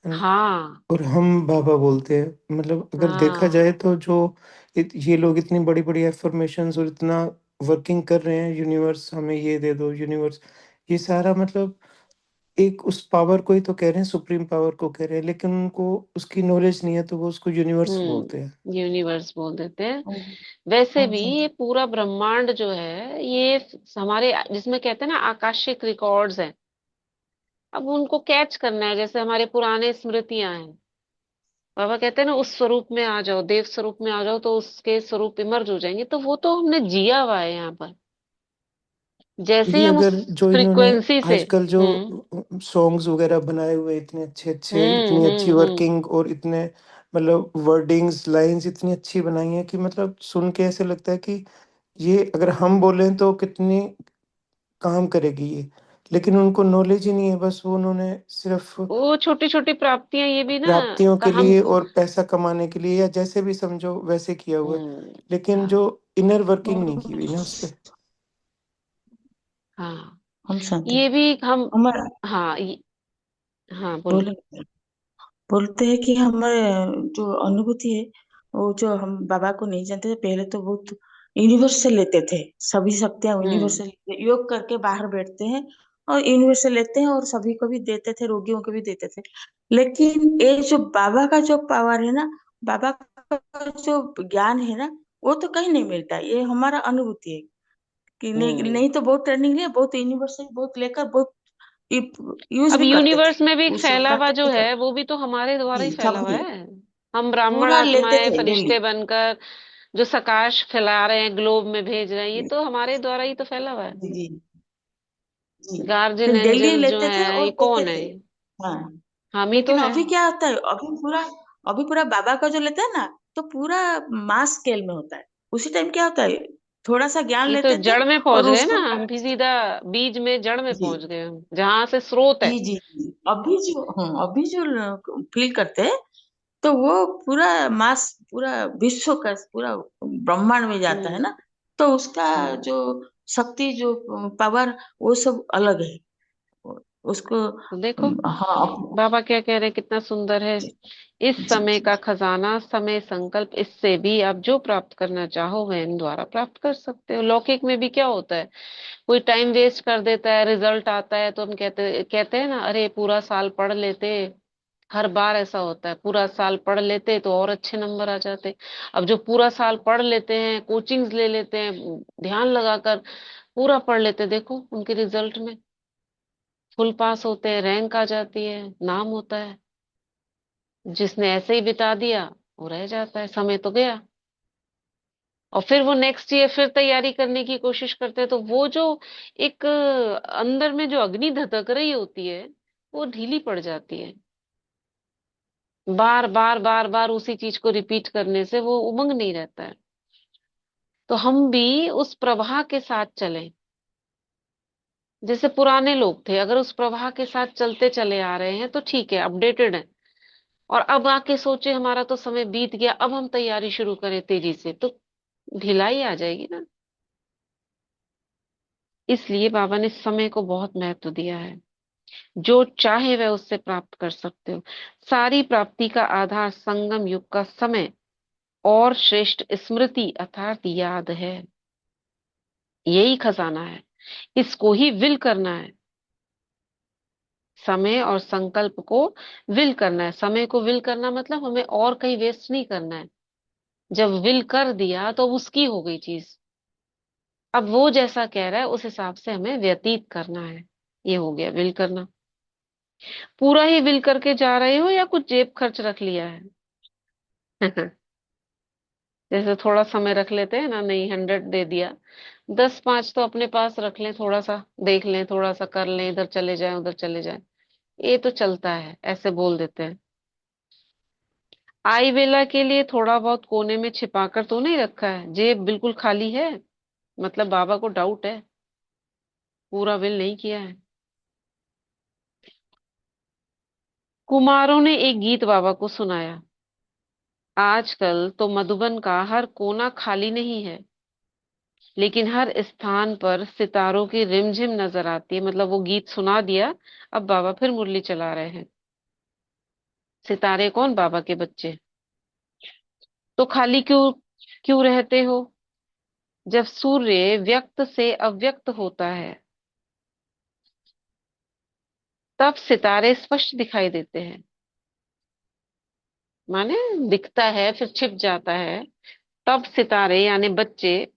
है ना। हाँ, और हम बाबा बोलते हैं। मतलब अगर देखा हाँ। जाए तो जो ये लोग इतनी बड़ी बड़ी एफर्मेशंस और इतना वर्किंग कर रहे हैं, यूनिवर्स हमें ये दे दो, यूनिवर्स, ये सारा मतलब एक उस पावर को ही तो कह रहे हैं, सुप्रीम पावर को कह रहे हैं, लेकिन उनको उसकी नॉलेज नहीं है तो वो उसको यूनिवर्स बोलते हैं। यूनिवर्स बोल देते हैं। हम वैसे हम भी संत ये पूरा ब्रह्मांड जो है, ये हमारे, जिसमें कहते हैं ना आकाशिक रिकॉर्ड्स हैं, अब उनको कैच करना है। जैसे हमारे पुराने स्मृतियां हैं, बाबा कहते हैं ना उस स्वरूप में आ जाओ, देव स्वरूप में आ जाओ, तो उसके स्वरूप इमर्ज हो जाएंगे। तो वो तो हमने जिया हुआ है यहाँ पर। जैसे ही क्योंकि हम उस अगर जो इन्होंने फ्रीक्वेंसी से, आजकल जो हम्म, सॉन्ग्स वगैरह बनाए हुए, इतने अच्छे अच्छे, इतनी अच्छी हम्म। वर्किंग और इतने मतलब वर्डिंग्स, लाइंस इतनी अच्छी बनाई है कि मतलब सुन के ऐसे लगता है कि ये अगर हम बोलें तो कितनी काम करेगी ये। लेकिन उनको नॉलेज ही नहीं है, बस वो उन्होंने सिर्फ वो छोटी छोटी प्राप्तियां ये भी ना, प्राप्तियों का के हम, लिए और पैसा कमाने के लिए या जैसे भी समझो वैसे किया हुआ है। लेकिन हाँ, जो इनर वर्किंग नहीं की हुई ना उस पे। हाँ, हम संत ये भी हम, हमारा हाँ, हाँ बोलो। बोले बोलते हैं कि हमारे जो अनुभूति है, वो जो हम बाबा को नहीं जानते थे पहले, तो बहुत यूनिवर्स से लेते थे, सभी शक्तियां यूनिवर्स हम्म, से योग करके बाहर बैठते हैं और यूनिवर्सल लेते हैं और सभी को भी देते थे, रोगियों को भी देते थे। लेकिन ये जो बाबा का जो पावर है ना, बाबा का जो ज्ञान है ना, वो तो कहीं नहीं मिलता। ये हमारा अनुभूति है कि नहीं, नहीं तो बहुत ट्रेनिंग लिया, बहुत यूनिवर्सल बहुत लेकर बहुत यूज अब भी करते थे यूनिवर्स में भी उस फैला हुआ जो प्राकृतिक। है वो भी तो हमारे द्वारा ही जी, फैला सब हुआ ही है। हम ब्राह्मण पूरा लेते आत्माएं थे डेली। फरिश्ते बनकर जो सकाश फैला रहे हैं, ग्लोब में भेज रहे हैं, ये तो हमारे द्वारा ही तो फैला हुआ है। जी जी जी। गार्जियन फिर डेली एंजल्स जो लेते थे है, और ये देते कौन है? थे। हाँ। हम ही तो लेकिन है। अभी क्या होता है, अभी पूरा बाबा का जो लेते हैं ना, तो पूरा मास स्केल में होता है। उसी टाइम क्या होता है, थोड़ा सा ज्ञान ये तो लेते थे जड़ में पहुंच और गए ना, उसको हम भी प्रैक्टिस सीधा बीज में, जड़ में जी पहुंच गए हम, जहां से स्रोत है। जी जी जी। अभी जो फील करते हैं, तो वो पूरा मास, पूरा विश्व का पूरा ब्रह्मांड में जाता है हम्म। ना, तो उसका हम्म। जो शक्ति, जो पावर, वो सब अलग है। उसको तो देखो हाँ बाबा क्या कह रहे हैं, कितना सुंदर है। जी इस जी समय जी का खजाना, समय संकल्प, इससे भी आप जो प्राप्त करना चाहो वह इन द्वारा प्राप्त कर सकते हो। लौकिक में भी क्या होता है, कोई टाइम वेस्ट कर देता है, रिजल्ट आता है तो हम कहते कहते हैं ना, अरे पूरा साल पढ़ लेते। हर बार ऐसा होता है, पूरा साल पढ़ लेते तो और अच्छे नंबर आ जाते। अब जो पूरा साल पढ़ लेते हैं, कोचिंग्स ले लेते हैं, ध्यान लगाकर पूरा पढ़ लेते हैं, देखो उनके रिजल्ट में फुल पास होते हैं, रैंक आ जाती है, नाम होता है। जिसने ऐसे ही बिता दिया वो रह जाता है, समय तो गया। और फिर वो नेक्स्ट ईयर फिर तैयारी करने की कोशिश करते हैं, तो वो जो एक अंदर में जो अग्नि धधक रही होती है, वो ढीली पड़ जाती है। बार बार बार बार उसी चीज को रिपीट करने से वो उमंग नहीं रहता है। तो हम भी उस प्रवाह के साथ चलें। जैसे पुराने लोग थे, अगर उस प्रवाह के साथ चलते चले आ रहे हैं तो ठीक है, अपडेटेड है। और अब आके सोचे हमारा तो समय बीत गया, अब हम तैयारी शुरू करें तेजी से, तो ढिलाई आ जाएगी ना। इसलिए बाबा ने समय को बहुत महत्व दिया है। जो चाहे वह उससे प्राप्त कर सकते हो। सारी प्राप्ति का आधार संगम युग का समय और श्रेष्ठ स्मृति अर्थात याद है। यही खजाना है, इसको ही विल करना है। समय और संकल्प को विल करना है। समय को विल करना मतलब हमें और कहीं वेस्ट नहीं करना है। जब विल कर दिया तो अब उसकी हो गई चीज। अब वो जैसा कह रहा है उस हिसाब से हमें व्यतीत करना है। ये हो गया विल करना। पूरा ही विल करके जा रहे हो या कुछ जेब खर्च रख लिया है? जैसे थोड़ा समय रख लेते हैं ना, नहीं 100 दे दिया, 10 5 तो अपने पास रख लें, थोड़ा सा देख लें, थोड़ा सा कर लें, इधर चले जाएं उधर चले जाएं। ये तो चलता है, ऐसे बोल देते हैं। आई वेला के लिए थोड़ा बहुत कोने में छिपा कर तो नहीं रखा है, जेब बिल्कुल खाली है, मतलब बाबा को डाउट है, पूरा विल नहीं किया है। कुमारों ने एक गीत बाबा को सुनाया। आजकल तो मधुबन का हर कोना खाली नहीं है, लेकिन हर स्थान पर सितारों की रिमझिम नजर आती है। मतलब वो गीत सुना दिया, अब बाबा फिर मुरली चला रहे हैं। सितारे कौन? बाबा के बच्चे। तो खाली क्यों क्यों रहते हो? जब सूर्य व्यक्त से अव्यक्त होता है, तब सितारे स्पष्ट दिखाई देते हैं। माने दिखता है फिर छिप जाता है, तब सितारे यानी बच्चे,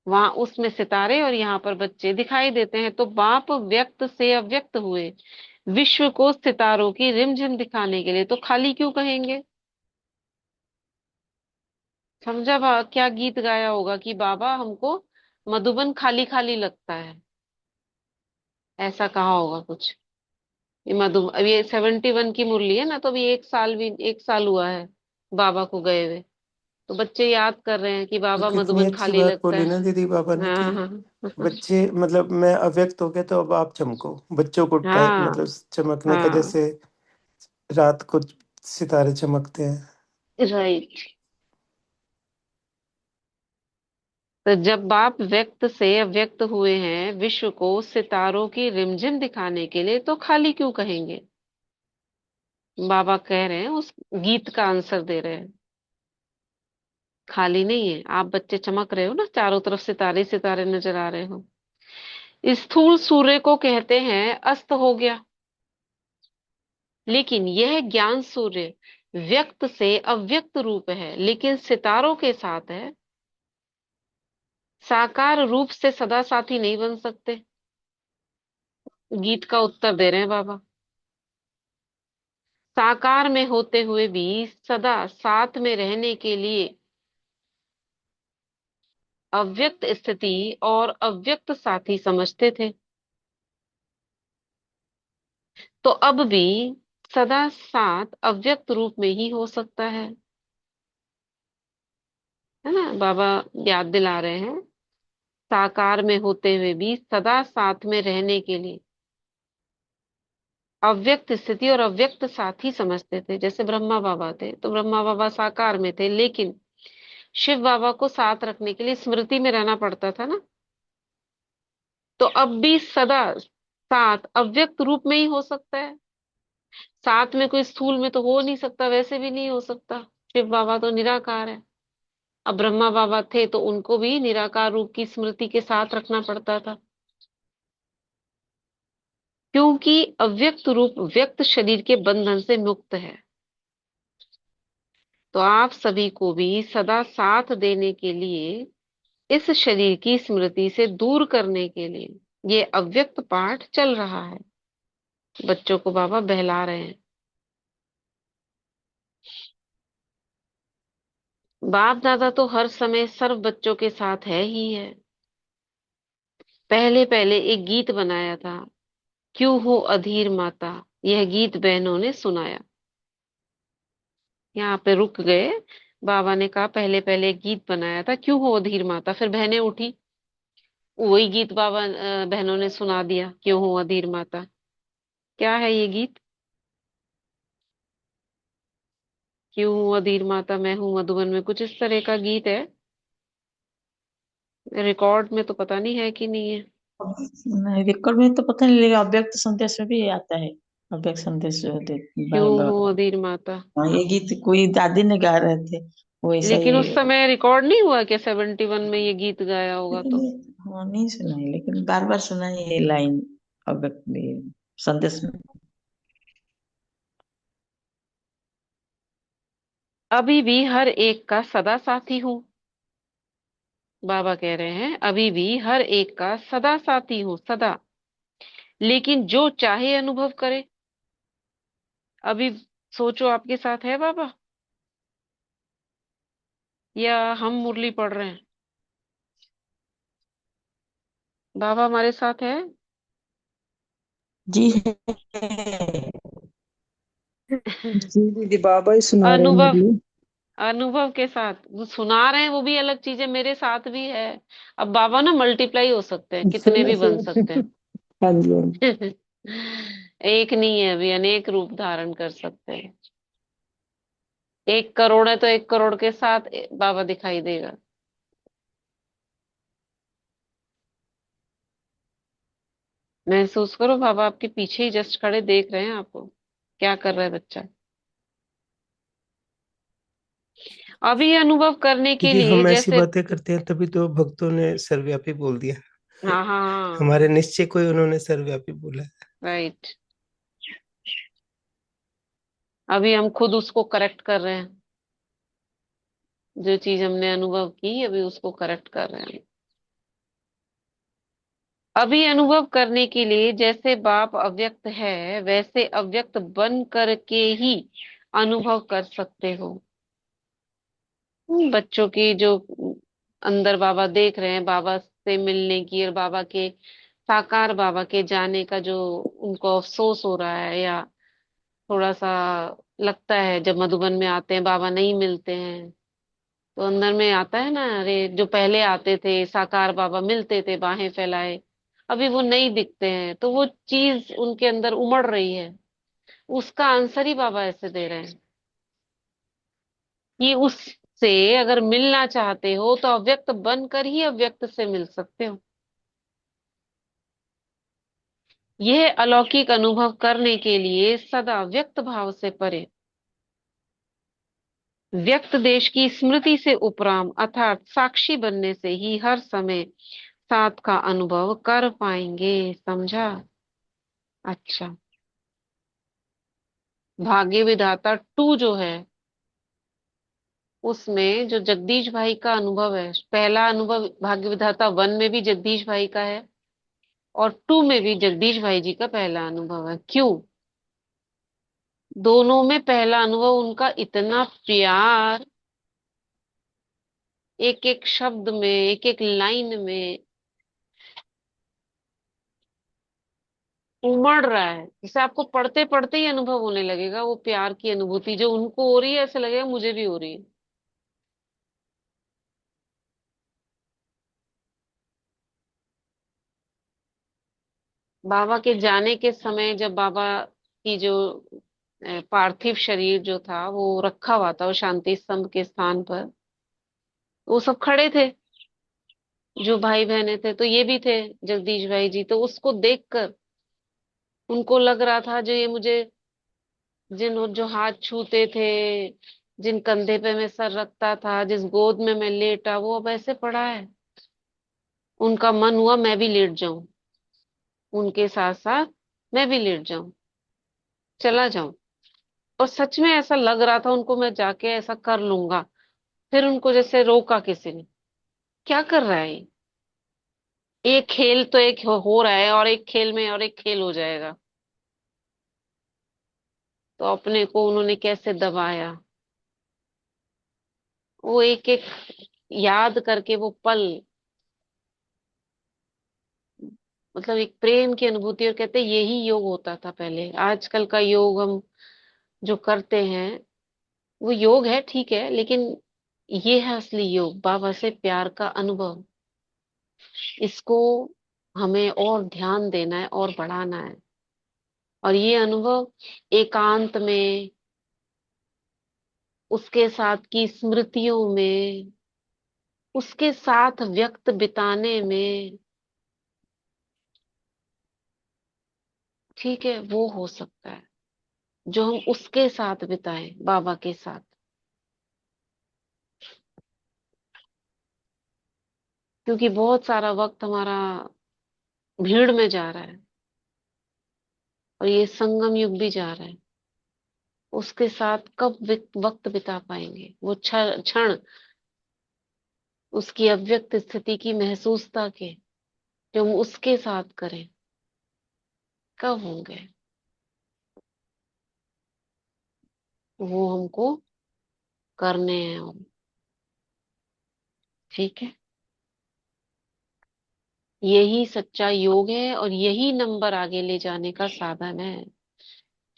वहां उसमें सितारे और यहाँ पर बच्चे दिखाई देते हैं। तो बाप व्यक्त से अव्यक्त हुए, विश्व को सितारों की रिमझिम दिखाने के लिए, तो खाली क्यों कहेंगे? समझा क्या गीत गाया होगा कि बाबा हमको मधुबन खाली खाली लगता है, ऐसा कहा होगा कुछ। ये अब ये 71 की मुरली है ना, तो अभी 1 साल भी, 1 साल हुआ है बाबा को गए हुए। तो बच्चे याद कर रहे हैं कि तो बाबा कितनी मधुबन अच्छी खाली बात लगता बोली है। ना दीदी बाबा ने हाँ कि हाँ बच्चे, मतलब मैं अव्यक्त हो गया तो अब आप चमको, बच्चों को टाइम हाँ मतलब चमकने का, हाँ। जैसे रात को सितारे चमकते हैं। राइट। तो जब बाप व्यक्त से अव्यक्त हुए हैं, विश्व को सितारों की रिमझिम दिखाने के लिए, तो खाली क्यों कहेंगे? बाबा कह रहे हैं, उस गीत का आंसर दे रहे हैं। खाली नहीं है, आप बच्चे चमक रहे हो ना, चारों तरफ सितारे सितारे नजर आ रहे हो। स्थूल सूर्य को कहते हैं अस्त हो गया, लेकिन यह ज्ञान सूर्य व्यक्त से अव्यक्त रूप है, लेकिन सितारों के साथ है, साकार रूप से सदा साथी नहीं बन सकते। गीत का उत्तर दे रहे हैं बाबा। साकार में होते हुए भी सदा साथ में रहने के लिए अव्यक्त स्थिति और अव्यक्त साथी समझते थे, तो अब भी सदा साथ अव्यक्त रूप में ही हो सकता है ना। बाबा याद दिला रहे हैं, साकार में होते हुए भी सदा साथ में रहने के लिए अव्यक्त स्थिति और अव्यक्त साथी समझते थे। जैसे ब्रह्मा बाबा थे, तो ब्रह्मा बाबा साकार में थे, लेकिन शिव बाबा को साथ रखने के लिए स्मृति में रहना पड़ता था ना। तो अब भी सदा साथ अव्यक्त रूप में ही हो सकता है। साथ में कोई स्थूल में तो हो नहीं सकता, वैसे भी नहीं हो सकता। शिव बाबा तो निराकार है। अब ब्रह्मा बाबा थे तो उनको भी निराकार रूप की स्मृति के साथ रखना पड़ता था, क्योंकि अव्यक्त रूप व्यक्त शरीर के बंधन से मुक्त है। तो आप सभी को भी सदा साथ देने के लिए, इस शरीर की स्मृति से दूर करने के लिए ये अव्यक्त पाठ चल रहा है। बच्चों को बाबा बहला रहे हैं। बाप दादा तो हर समय सर्व बच्चों के साथ है ही है। पहले पहले एक गीत बनाया था, क्यों हो अधीर माता। यह गीत बहनों ने सुनाया। यहाँ पे रुक गए। बाबा ने कहा पहले पहले एक गीत बनाया था, क्यों हो अधीर माता। फिर बहनें उठी, वही गीत बाबा बहनों ने सुना दिया, क्यों हो अधीर माता। क्या है ये गीत? क्यों हो अधीर माता, मैं हूं मधुबन में, कुछ इस तरह का गीत है। रिकॉर्ड में तो पता नहीं है कि नहीं है। नहीं, रिकॉर्ड में तो पता नहीं, लेकिन अव्यक्त संदेश में भी आता है। अव्यक्त संदेश जो क्यों हो अधीर माता। हाँ, ये गीत कोई दादी ने गा रहे थे, वो ऐसा लेकिन ही। उस समय रिकॉर्ड नहीं हुआ क्या 71 में ये गीत गाया होगा लेकिन तो? हाँ, नहीं सुना है, लेकिन बार बार सुना है ये लाइन अव्यक्त संदेश में। अभी भी हर एक का सदा साथी हूँ। बाबा कह रहे हैं अभी भी हर एक का सदा साथी हूँ, सदा। लेकिन जो चाहे अनुभव करे। अभी सोचो, आपके साथ है बाबा या हम मुरली पढ़ रहे हैं? बाबा हमारे साथ है। जी है। जी दीदी, बाबा ही सुना रहे हैं अनुभव, मुरली। अनुभव के साथ वो सुना रहे हैं, वो भी अलग चीज है, मेरे साथ भी है। अब बाबा ना मल्टीप्लाई हो सकते हैं, कितने सही भी बन सही। सकते हाँ जी हाँ जी। हैं। एक नहीं है, अभी अनेक रूप धारण कर सकते हैं। 1 करोड़ है तो 1 करोड़ के साथ बाबा दिखाई देगा। महसूस करो, बाबा आपके पीछे ही जस्ट खड़े देख रहे हैं आपको, क्या कर रहा है बच्चा। अभी अनुभव करने के क्योंकि लिए हम ऐसी जैसे, बातें करते हैं तभी तो भक्तों ने सर्वव्यापी बोल दिया। हाँ हाँ हाँ, हमारे निश्चय को ही उन्होंने सर्वव्यापी बोला। राइट। अभी हम खुद उसको करेक्ट कर रहे हैं, जो चीज हमने अनुभव की अभी उसको करेक्ट कर रहे हैं। अभी अनुभव करने के लिए जैसे बाप अव्यक्त है, वैसे अव्यक्त बन करके ही अनुभव कर सकते हो। बच्चों की जो अंदर बाबा देख रहे हैं, बाबा से मिलने की और बाबा के साकार बाबा के जाने का जो उनको अफसोस हो रहा है, या थोड़ा सा लगता है जब मधुबन में आते हैं बाबा नहीं मिलते हैं, तो अंदर में आता है ना, अरे जो पहले आते थे साकार बाबा मिलते थे बाहें फैलाए, अभी वो नहीं दिखते हैं, तो वो चीज उनके अंदर उमड़ रही है। उसका आंसर ही बाबा ऐसे दे रहे हैं कि उससे अगर मिलना चाहते हो तो अव्यक्त बनकर ही अव्यक्त से मिल सकते हो। यह अलौकिक अनुभव करने के लिए सदा व्यक्त भाव से परे, व्यक्त देश की स्मृति से उपराम अर्थात साक्षी बनने से ही हर समय साथ का अनुभव कर पाएंगे। समझा? अच्छा, भाग्य विधाता 2 जो है, उसमें जो जगदीश भाई का अनुभव है, पहला अनुभव भाग्य विधाता 1 में भी जगदीश भाई का है और 2 में भी जगदीश भाई जी का पहला अनुभव है। क्यों? दोनों में पहला अनुभव उनका इतना प्यार, एक एक शब्द में, एक एक लाइन में उमड़ रहा है, जिसे आपको पढ़ते पढ़ते ही अनुभव होने लगेगा। वो प्यार की अनुभूति जो उनको हो रही है, ऐसे लगेगा मुझे भी हो रही है। बाबा के जाने के समय जब बाबा की जो पार्थिव शरीर जो था वो रखा हुआ था, वो शांति स्तंभ के स्थान पर, वो सब खड़े थे जो भाई बहने थे, तो ये भी थे जगदीश भाई जी। तो उसको देखकर उनको लग रहा था, जो ये मुझे जिन जो हाथ छूते थे, जिन कंधे पे मैं सर रखता था, जिस गोद में मैं लेटा, वो अब ऐसे पड़ा है। उनका मन हुआ मैं भी लेट जाऊं, उनके साथ साथ मैं भी लेट जाऊं, चला जाऊं। और सच में ऐसा लग रहा था उनको, मैं जाके ऐसा कर लूंगा। फिर उनको जैसे रोका किसी ने, क्या कर रहा है ये? एक खेल तो एक हो रहा है, और एक खेल में और एक खेल हो जाएगा। तो अपने को उन्होंने कैसे दबाया, वो एक एक याद करके वो पल, मतलब एक प्रेम की अनुभूति। और कहते हैं यही योग होता था पहले। आजकल का योग हम जो करते हैं वो योग है, ठीक है, लेकिन ये है असली योग, बाबा से प्यार का अनुभव। इसको हमें और ध्यान देना है और बढ़ाना है। और ये अनुभव एकांत में, उसके साथ की स्मृतियों में, उसके साथ व्यक्त बिताने में, ठीक है, वो हो सकता है जो हम उसके साथ बिताएं, बाबा के साथ। क्योंकि बहुत सारा वक्त हमारा भीड़ में जा रहा है, और ये संगम युग भी जा रहा है। उसके साथ कब वक्त बिता पाएंगे? वो क्षण उसकी अव्यक्त स्थिति की महसूसता के जो हम उसके साथ करें, कब होंगे? वो हमको करने हैं अब, ठीक है। यही सच्चा योग है और यही नंबर आगे ले जाने का साधन है।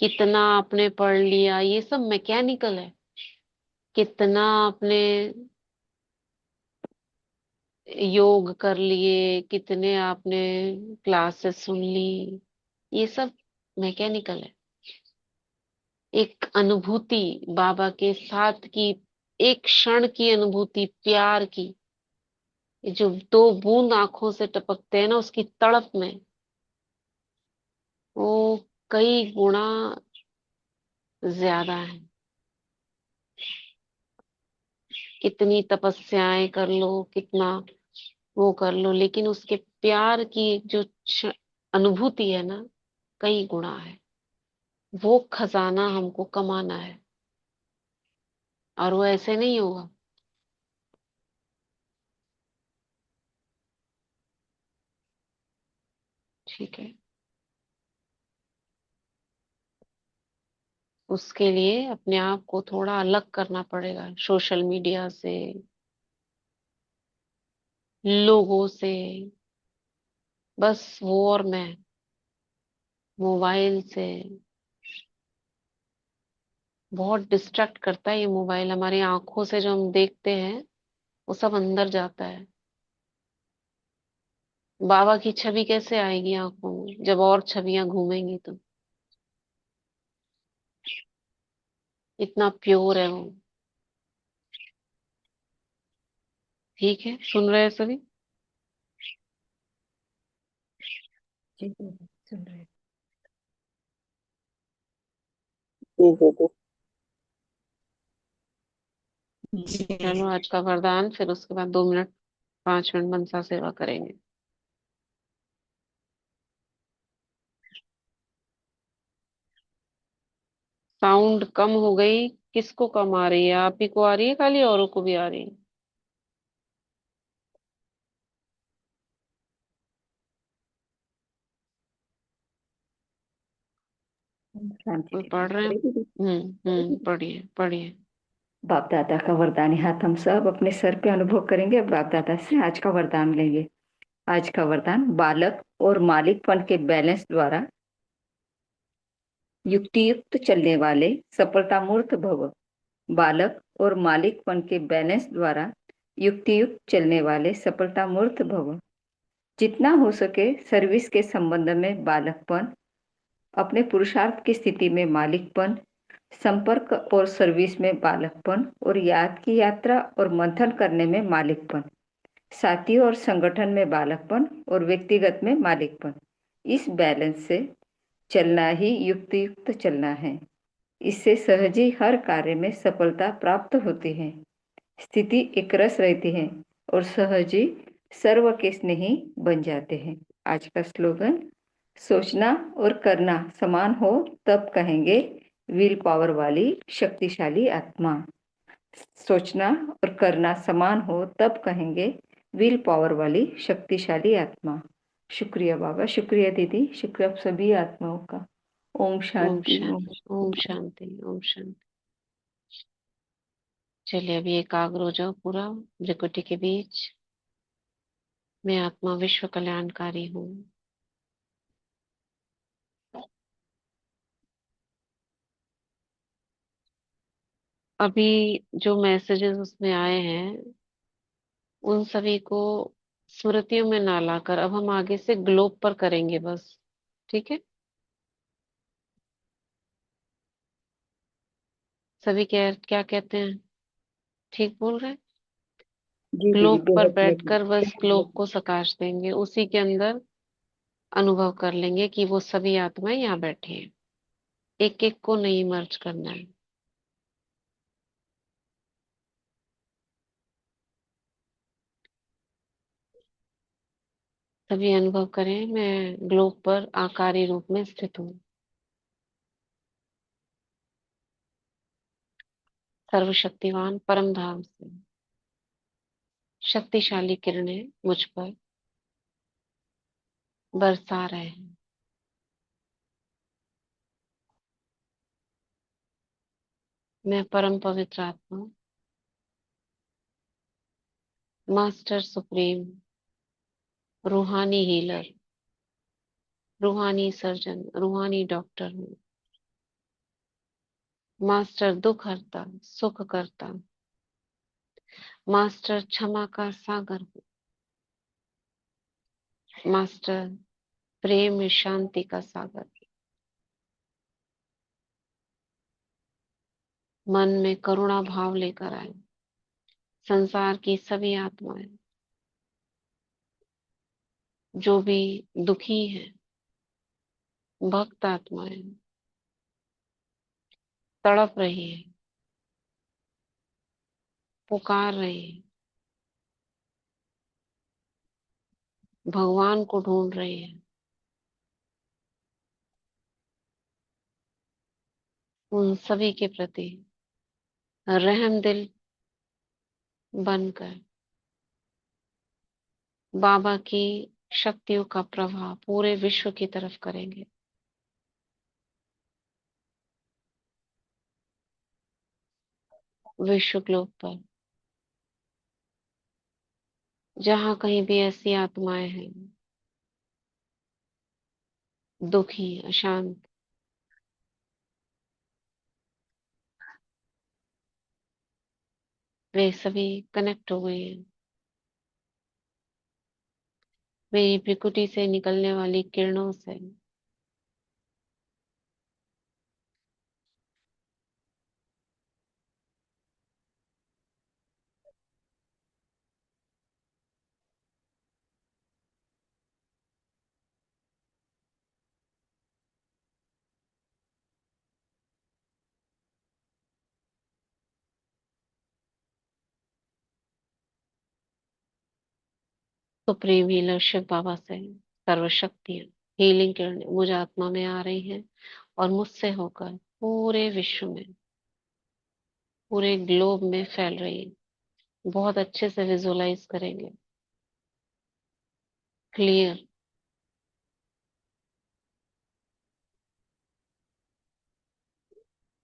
कितना आपने पढ़ लिया, ये सब मैकेनिकल है। कितना आपने योग कर लिए, कितने आपने क्लासेस सुन ली, ये सब मैकेनिकल है। एक अनुभूति बाबा के साथ की, एक क्षण की अनुभूति प्यार की, ये जो 2 बूंद आंखों से टपकते हैं ना, उसकी तड़प में, वो कई गुना ज्यादा है। कितनी तपस्याएं कर लो, कितना वो कर लो, लेकिन उसके प्यार की जो अनुभूति है ना, कई गुणा है। वो खजाना हमको कमाना है, और वो ऐसे नहीं होगा। ठीक है, उसके लिए अपने आप को थोड़ा अलग करना पड़ेगा सोशल मीडिया से, लोगों से। बस वो और मैं, मोबाइल से। बहुत डिस्ट्रैक्ट करता है ये मोबाइल, हमारी आंखों से जो हम देखते हैं वो सब अंदर जाता है। बाबा की छवि कैसे आएगी आंखों में जब और छवियां घूमेंगी? तो इतना प्योर है वो। ठीक है, सुन रहे हैं सभी? जी सुन रहे हैं। ठीक है तो जी चलो आज का वरदान, फिर उसके बाद 2 मिनट 5 मिनट मनसा सेवा करेंगे। साउंड कम हो गई। किसको कम आ रही है? आप ही को आ रही है खाली, औरों को भी आ रही है? शांति कोई दीदी पढ़ रहे हैं? पढ़े दीदी। पढ़िए पढ़िए। बाप दादा का वरदानी हाथ हम सब अपने सर पे अनुभव करेंगे। बाप दादा से आज का वरदान लेंगे। आज का वरदान, बालक और मालिकपन के बैलेंस द्वारा युक्तियुक्त चलने वाले सफलता मूर्त भव। बालक और मालिकपन के बैलेंस द्वारा युक्तियुक्त चलने वाले सफलता मूर्त भव। जितना हो सके सर्विस के संबंध में बालकपन, अपने पुरुषार्थ की स्थिति में मालिकपन, संपर्क और सर्विस में बालकपन, और याद की यात्रा और मंथन करने में मालिकपन, साथियों और संगठन में बालकपन और व्यक्तिगत में मालिकपन। इस बैलेंस से चलना ही युक्तियुक्त चलना है। इससे सहज ही हर कार्य में सफलता प्राप्त होती है, स्थिति एकरस रहती है और सहज ही सर्व के स्नेही बन जाते हैं। आज का स्लोगन, सोचना और करना समान हो तब कहेंगे विल पावर वाली शक्तिशाली आत्मा। सोचना और करना समान हो तब कहेंगे विल पावर वाली शक्तिशाली आत्मा। शुक्रिया बाबा, शुक्रिया दीदी, शुक्रिया आप सभी आत्माओं का। ओम ओम शांति, ओम शांति ओम शांति ओम शांति। चलिए अभी एकाग्र हो जाओ पूरा भ्रिकुटी के बीच। मैं आत्मा विश्व कल्याणकारी हूँ। अभी जो मैसेजेस उसमें आए हैं उन सभी को स्मृतियों में ना लाकर अब हम आगे से ग्लोब पर करेंगे बस। ठीक है? सभी क्या कहते हैं? ठीक बोल रहे हैं? जी दीदी, ग्लोब पर बेहद बैठकर बस बेहद। ग्लोब को प्रकाश देंगे, उसी के अंदर अनुभव कर लेंगे कि वो सभी आत्माएं यहाँ बैठी हैं। एक एक को नहीं मर्ज करना है। सभी अनुभव करें मैं ग्लोब पर आकारी रूप में स्थित हूँ। सर्वशक्तिवान परम धाम से शक्तिशाली किरणें मुझ पर बरसा रहे हैं। मैं परम पवित्र आत्मा, मास्टर सुप्रीम, रूहानी हीलर, रूहानी सर्जन, रूहानी डॉक्टर हूँ। मास्टर दुख हरता, सुख करता, मास्टर क्षमा का सागर हूँ। मास्टर प्रेम शांति का सागर। मन में करुणा भाव लेकर आए संसार की सभी आत्माएं जो भी दुखी हैं, भक्त आत्माएं तड़प रही है, पुकार रही है, भगवान को ढूंढ रही है, उन सभी के प्रति रहम दिल बनकर बाबा की शक्तियों का प्रभाव पूरे विश्व की तरफ करेंगे। विश्व ग्लोब पर जहां कहीं भी ऐसी आत्माएं हैं दुखी, अशांत, वे सभी कनेक्ट हो गए हैं मेरी भ्रिकुटी से निकलने वाली किरणों से। सुप्रीम हीलर शिव बाबा से सर्वशक्तियां हीलिंग किरणें मुझ आत्मा में आ रही हैं और मुझसे होकर पूरे विश्व में, पूरे ग्लोब में फैल रही है। बहुत अच्छे से विजुलाइज करेंगे, क्लियर।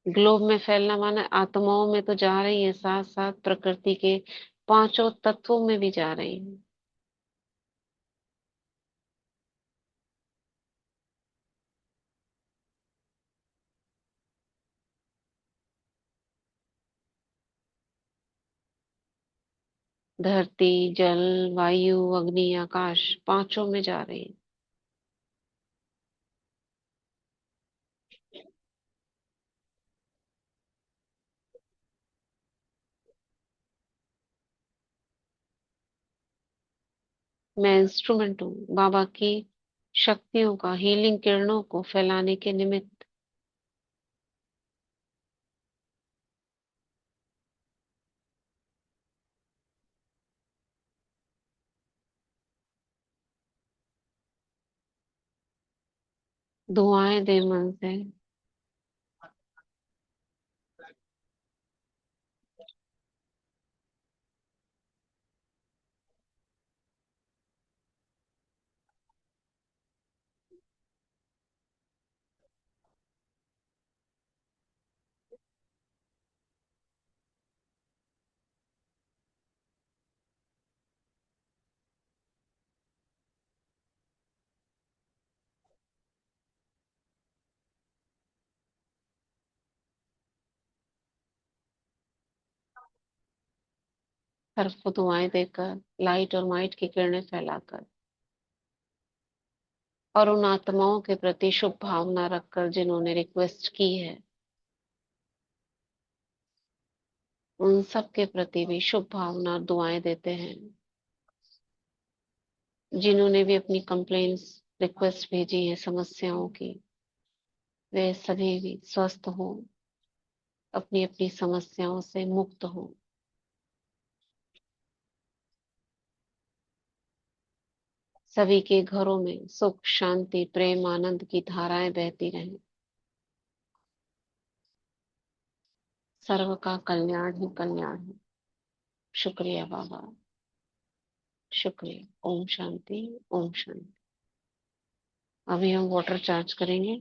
ग्लोब में फैलना माना आत्माओं में तो जा रही है, साथ साथ प्रकृति के पांचों तत्वों में भी जा रही है। धरती, जल, वायु, अग्नि, आकाश, पांचों में जा रही है। मैं इंस्ट्रूमेंट हूँ बाबा की शक्तियों का, हीलिंग किरणों को फैलाने के निमित्त। दुआएं दे मन से। हर को दुआएं देकर, लाइट और माइट की किरणें फैलाकर, और उन आत्माओं के प्रति शुभ भावना रखकर जिन्होंने रिक्वेस्ट की है, उन सब के प्रति भी शुभ भावना और दुआएं देते हैं। जिन्होंने भी अपनी कंप्लेंट्स, रिक्वेस्ट भेजी है समस्याओं की, वे सभी भी स्वस्थ हो, अपनी अपनी समस्याओं से मुक्त हो। सभी के घरों में सुख, शांति, प्रेम, आनंद की धाराएं बहती रहें। सर्व का कल्याण ही कल्याण है। शुक्रिया बाबा, शुक्रिया। ओम शांति, ओम शांति। अभी हम वाटर चार्ज करेंगे।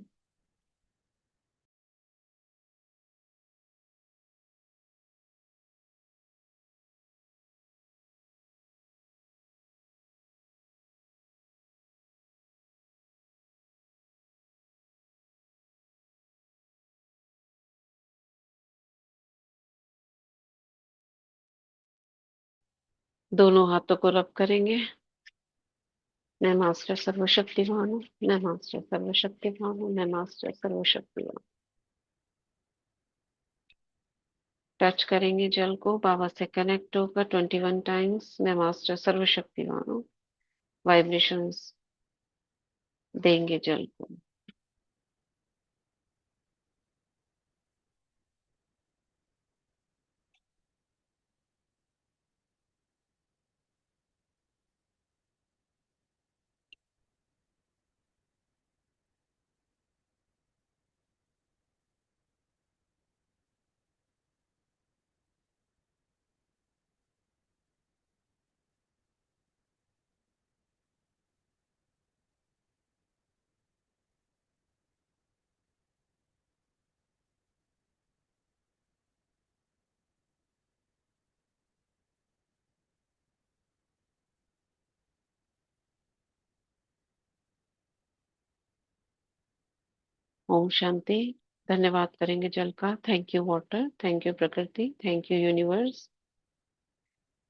दोनों हाथों को रब करेंगे। मैं मास्टर सर्वशक्तिमान हूँ, मैं मास्टर सर्वशक्तिमान हूँ, मैं मास्टर सर्वशक्तिमान। टच करेंगे जल को, बाबा से कनेक्ट होकर 21 टाइम्स मैं मास्टर सर्वशक्तिमान हूँ। वाइब्रेशंस देंगे जल को। ओम शांति। धन्यवाद करेंगे जल का। Thank you water, thank you प्रकृति, थैंक यू यूनिवर्स।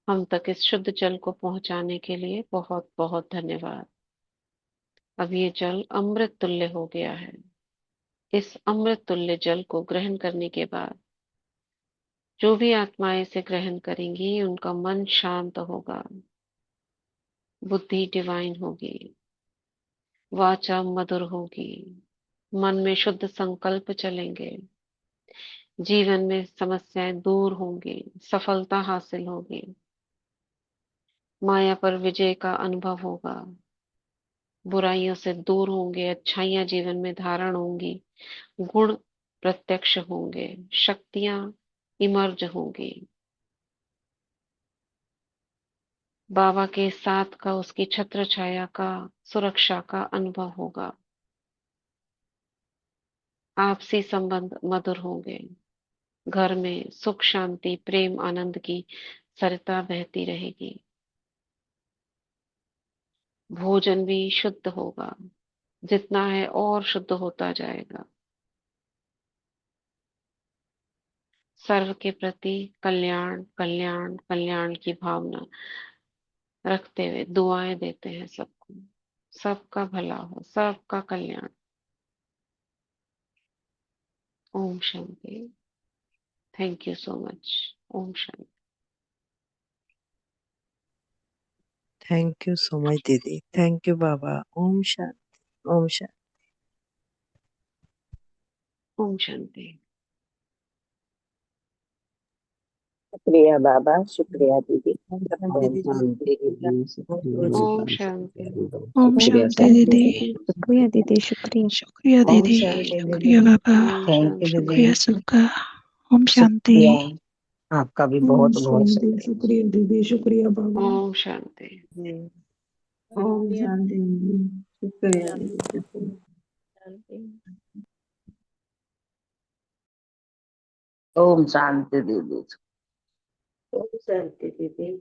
हम तक इस शुद्ध जल को पहुंचाने के लिए बहुत बहुत धन्यवाद। अब ये जल अमृत तुल्य हो गया है। इस अमृत तुल्य जल को ग्रहण करने के बाद जो भी आत्माएं इसे ग्रहण करेंगी, उनका मन शांत होगा, बुद्धि डिवाइन होगी, वाचा मधुर होगी, मन में शुद्ध संकल्प चलेंगे, जीवन में समस्याएं दूर होंगी, सफलता हासिल होगी, माया पर विजय का अनुभव होगा, बुराइयों से दूर होंगे, अच्छाइयां जीवन में धारण होंगी, गुण प्रत्यक्ष होंगे, शक्तियां इमर्ज होंगी। बाबा के साथ का, उसकी छत्र छाया का, सुरक्षा का अनुभव होगा। आपसी संबंध मधुर होंगे। घर में सुख शांति प्रेम आनंद की सरिता बहती रहेगी। भोजन भी शुद्ध होगा, जितना है और शुद्ध होता जाएगा। सर्व के प्रति कल्याण कल्याण कल्याण की भावना रखते हुए दुआएं देते हैं सबको। सबका भला हो, सबका कल्याण। ओम शांति। Thank you so much. ओम शांति। थैंक यू सो मच दीदी, थैंक यू बाबा। ओम शांति, ओम शांति। ओम शांति। शुक्रिया बाबा, शुक्रिया दीदी। ओम ओम शांति। ओम शांति दीदी। शुक्रिया दीदी, शुक्रिया। शुक्रिया ओम दीदी, शांति शुक्रिया दीदी। बाबा, ओम थैंक यू शांति। शुक्रिया दीदी, सबका। ओम शांति। शुक्रिया आपका भी बहुत बहुत शुक्रिया। शुक्रिया दीदी, शुक्रिया बाबा। ओम शांति। ओम शांति दीदी, शुक्रिया दीदी, शुक्रिया। ओम शांति दीदी। ओम शांति दीदी।